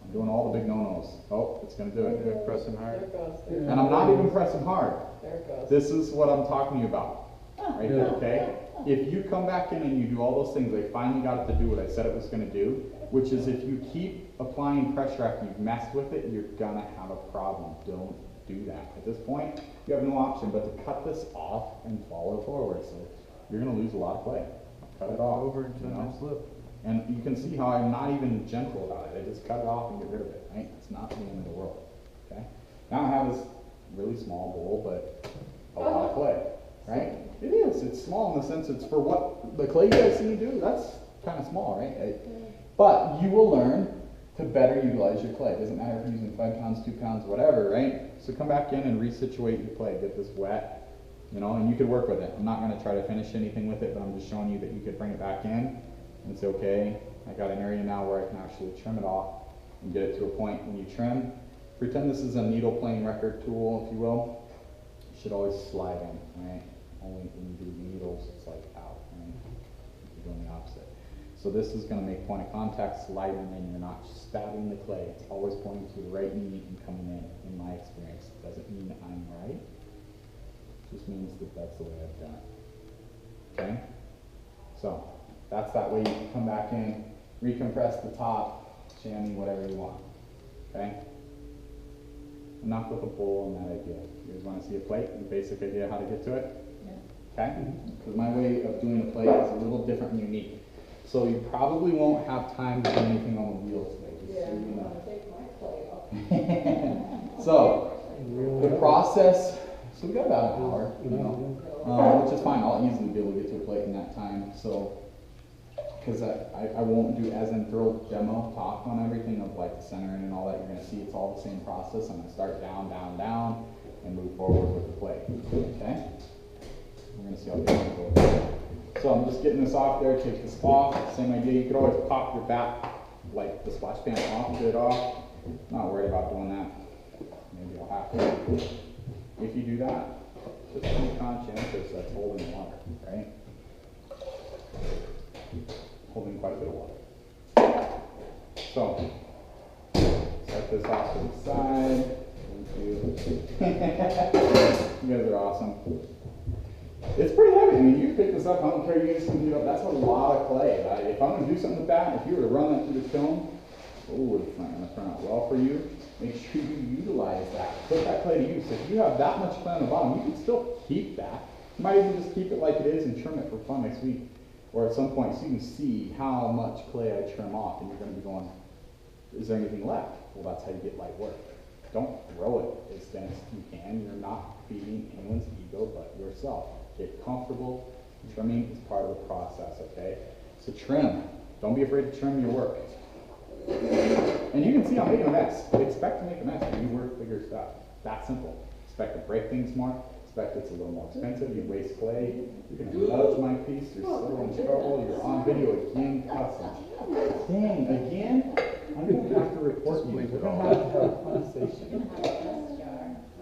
I'm doing all the big no-nos. Oh, it's going to do it. You're pressing hard. There it goes. Yeah. And I'm not even pressing hard. There it goes. This is what I'm talking about, right Yeah. there, okay? If you come back in and you do all those things, I finally got it to do what I said it was gonna do, which is if you keep applying pressure after you've messed with it, you're gonna have a problem. Don't do that. At this point, you have no option but to cut this off and follow forward. So you're gonna lose a lot of play. Cut it off. Over into you a know? nice lip. And you can see how I'm not even gentle about it. I just cut it off and get rid of it, right? It's not the end of the world, okay? Now I have this really small bowl, but a lot of clay, right? It is. It's small in the sense it's for what the clay you guys see me do. That's kind of small, right? But you will learn to better utilize your clay. It doesn't matter if you're using 5 pounds, 2 pounds, whatever, right? So come back in and resituate your clay. Get this wet, you know, and you could work with it. I'm not going to try to finish anything with it, but I'm just showing you that you could bring it back in and say, okay, I got an area now where I can actually trim it off and get it to a point when you trim. Pretend this is a needle plane record tool, if you will. You should always slide in, right? Only when you do needles, it's like out, right? You're doing the opposite. So this is going to make point of contact sliding in. You're not stabbing the clay. It's always pointing to the right knee and coming in my experience. It doesn't mean I'm right. It just means that that's the way I've done it. Okay? So that's that way you can come back in, recompress the top, chamois, whatever you want. Okay? Enough with a bowl and that idea. You guys want to see a plate and basic idea how to get to it? Okay? Because my way of doing a plate is a little different and unique. So you probably won't have time to do anything on the wheels today, just Yeah, so you I'm know. gonna take my clay off. So, Really? the process, so we got about an hour, you know, Yeah. which is fine. I'll easily be able to get to a plate in that time. So, because I won't do as in thorough demo talk on everything of like the centering and all that. You're going to see it's all the same process. I'm going to start down, down, down, and move forward with the plate. Okay? We're going to see how this goes. So I'm just getting this off there. Take this off. Same idea. You could always pop your back, like the splash pan off, get it off. Not worried about doing that. Maybe I'll have to. If you do that, just be conscientious that's holding water, right? Holding quite a bit of water. So, set this off to the side. Thank you. You guys are awesome. It's pretty heavy. I mean, you pick this up. I don't care. You guys can do it. That's a lot of clay. If I'm going to do something with that, if you were to run that through the kiln, oh, it's not going to turn out well for you. Make sure you utilize that. Put that clay to use. If you have that much clay on the bottom, you can still keep that. You might even just keep it like it is and trim it for fun next week. Or at some point, so you can see how much clay I trim off, and you're going to be going, is there anything left? Well, that's how you get light work. Don't throw it as thin as you can. You're not feeding anyone's ego but yourself. Get comfortable. Trimming is part of the process, okay? So trim. Don't be afraid to trim your work. And you can see I'm making a mess. Expect to make a mess when you work bigger stuff. That simple. Expect to break things more. expect it's a little more expensive, you waste clay, you're gonna nudge my piece, you're still in trouble, you're on video again cussing. Dang, again? I'm gonna have to report you, we're gonna have to have a conversation.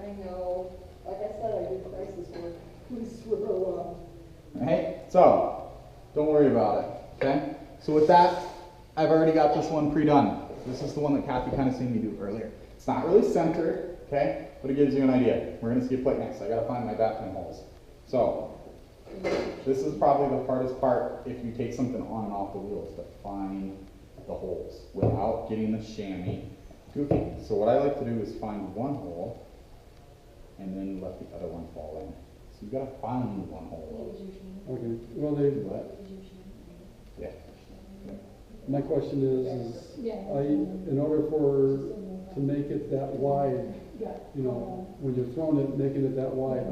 I know, like I said, I do crisis work, please grow up. Right? So, don't worry about it, okay? So with that, I've already got this one pre-done. This is the one that Kathy kind of seen me do earlier. It's not really centered, okay? But it gives you an idea. We're gonna see a plate next. I gotta find my bat pinholes. So, this is probably the hardest part if you take something on and off the wheel, is to find the holes without getting the chamois goofy. So what I like to do is find one hole and then let the other one fall in. So you gotta find one hole. Okay, well, they, Do what? Yeah. my question is in order to make it that wide, you know, when you're throwing it, making it that wide,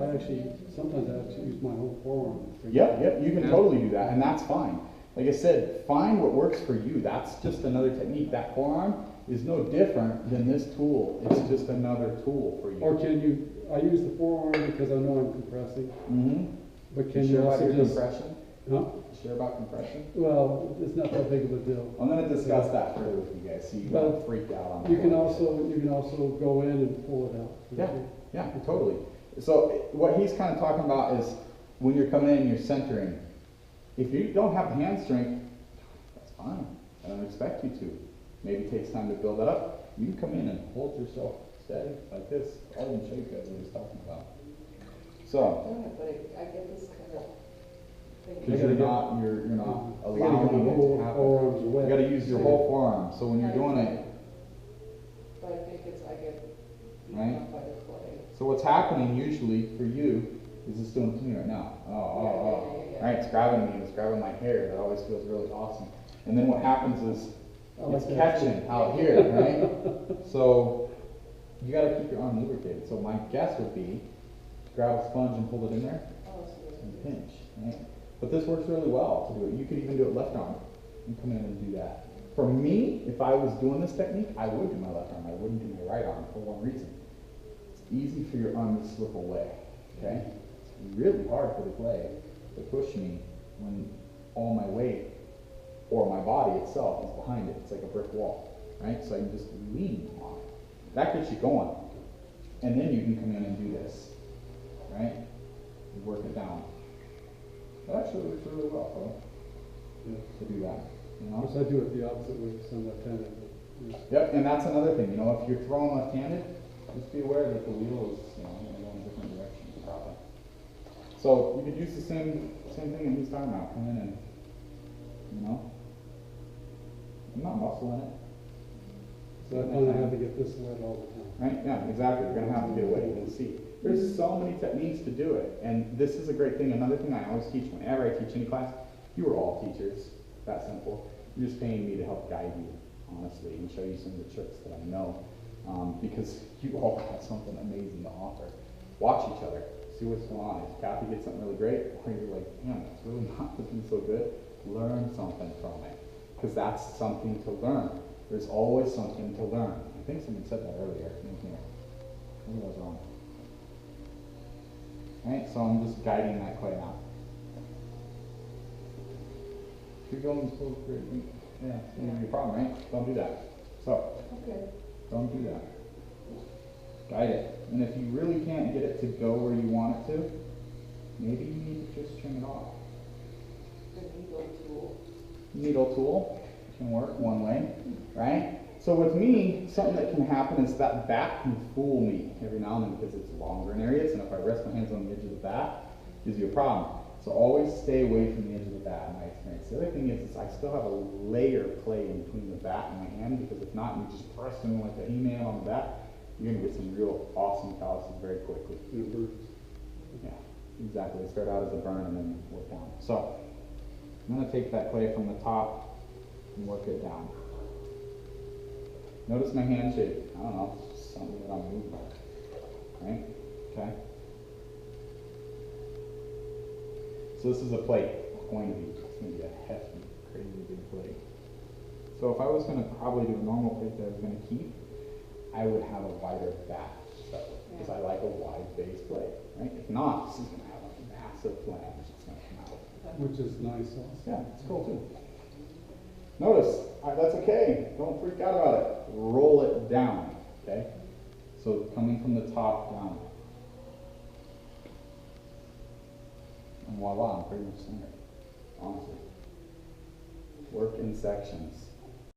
sometimes I actually use my whole forearm. Yep, you can Yeah. totally do that, and that's fine. Like I said, find what works for you. That's just another technique. That forearm is no different than this tool. It's just another tool for you. Or can you, I use the forearm because I know I'm compressing, Mm-hmm. but can you Share about also your just, compression? huh? Share about compression? Well, it's not that big of a deal. I'm gonna discuss that further with you guys, so you But don't freak out on You it. can also go in and pull it out. Yeah, totally. So what he's kind of talking about is when you're coming in, you're centering. If you don't have the hand strength, that's fine. I don't expect you to. Maybe it takes time to build that up. You can come in and hold yourself steady like this. I'll even show you guys what he's talking about. So, Yeah, but I get this kind of thing. because you're not You gotta allowing get the it whole to happen. forearms You wet. gotta use your whole forearm. So when you're doing it, But I think I get beaten Right. up by the clay. so what's happening usually for you is it's doing it to me right now. Yeah. Right, it's grabbing me, it's grabbing my hair. That always feels really awesome. And then what happens is I like it's that. catching out here, right? So you gotta keep your arm lubricated. So my guess would be grab a sponge and hold it in there Oh, so there's- and pinch, right? But this works really well to do it. You could even do it left arm and come in and do that. For me, if I was doing this technique, I would do my left arm. I wouldn't do my right arm for one reason. It's easy for your arm to slip away, okay? It's really hard for the clay to push me when all my weight or my body itself is behind it. It's like a brick wall, right? So I can just lean on it. That gets you going. And then you can come in and do this, right? You work it down. That actually works really well, though, to do that, you Of course, know? I do it the opposite way, because I'm left-handed. but, Yep, and that's another thing, you know, if you're throwing left-handed, just be aware that the wheel is, you know, gonna go in different directions probably. So you could use the same thing that he's talking about, come in and, you know, I'm not muscling it. So I kind of have to get this wet all the time. Right, yeah, exactly, you're gonna have to get away and see. There's so many techniques to do it, and this is a great thing. Another thing I always teach whenever I teach any class, you are all teachers, that simple. You're just paying me to help guide you, honestly, and show you some of the tricks that I know, because you all have something amazing to offer. Watch each other, see what's going on. If Kathy gets something really great, or you're like, damn, that's really not looking so good, learn something from it, because that's something to learn. There's always something to learn. I think someone said that earlier in here. Maybe I was wrong. Right, so I'm just guiding that clay now. If you're going so great, yeah, it's gonna be a problem, right? Don't do that. So, Okay. don't do that. Guide it. And if you really can't get it to go where you want it to, maybe you need to just trim it off. The needle tool. Needle tool can work one way, right? So with me, something that can happen is that bat can fool me every now and then because it's longer in areas, and if I rest my hands on the edge of the bat, it gives you a problem. So always stay away from the edge of the bat in my experience. The other thing is I still have a layer of clay in between the bat and my hand, because if not, you just press in like a He-Man on the bat, you're gonna get some real awesome calluses very quickly. And it burns. Yeah, exactly. They start out as a burn and then work down. So I'm gonna take that clay from the top and work it down. Notice my hand shape. I don't know, it's just something that I'm moving. Right? Okay. So this is a plate. It's going to be a hefty, crazy big plate. So if I was gonna probably do a normal plate that I was gonna keep, I would have a wider back, because I like a wide base plate, right? If not, this is gonna have a massive flange that's gonna come out. Which is nice also. Yeah, it's cool too. Notice, that's okay, don't freak out about it. Roll it down, okay? So coming from the top down. And voila, I'm pretty much there, honestly. Work in sections.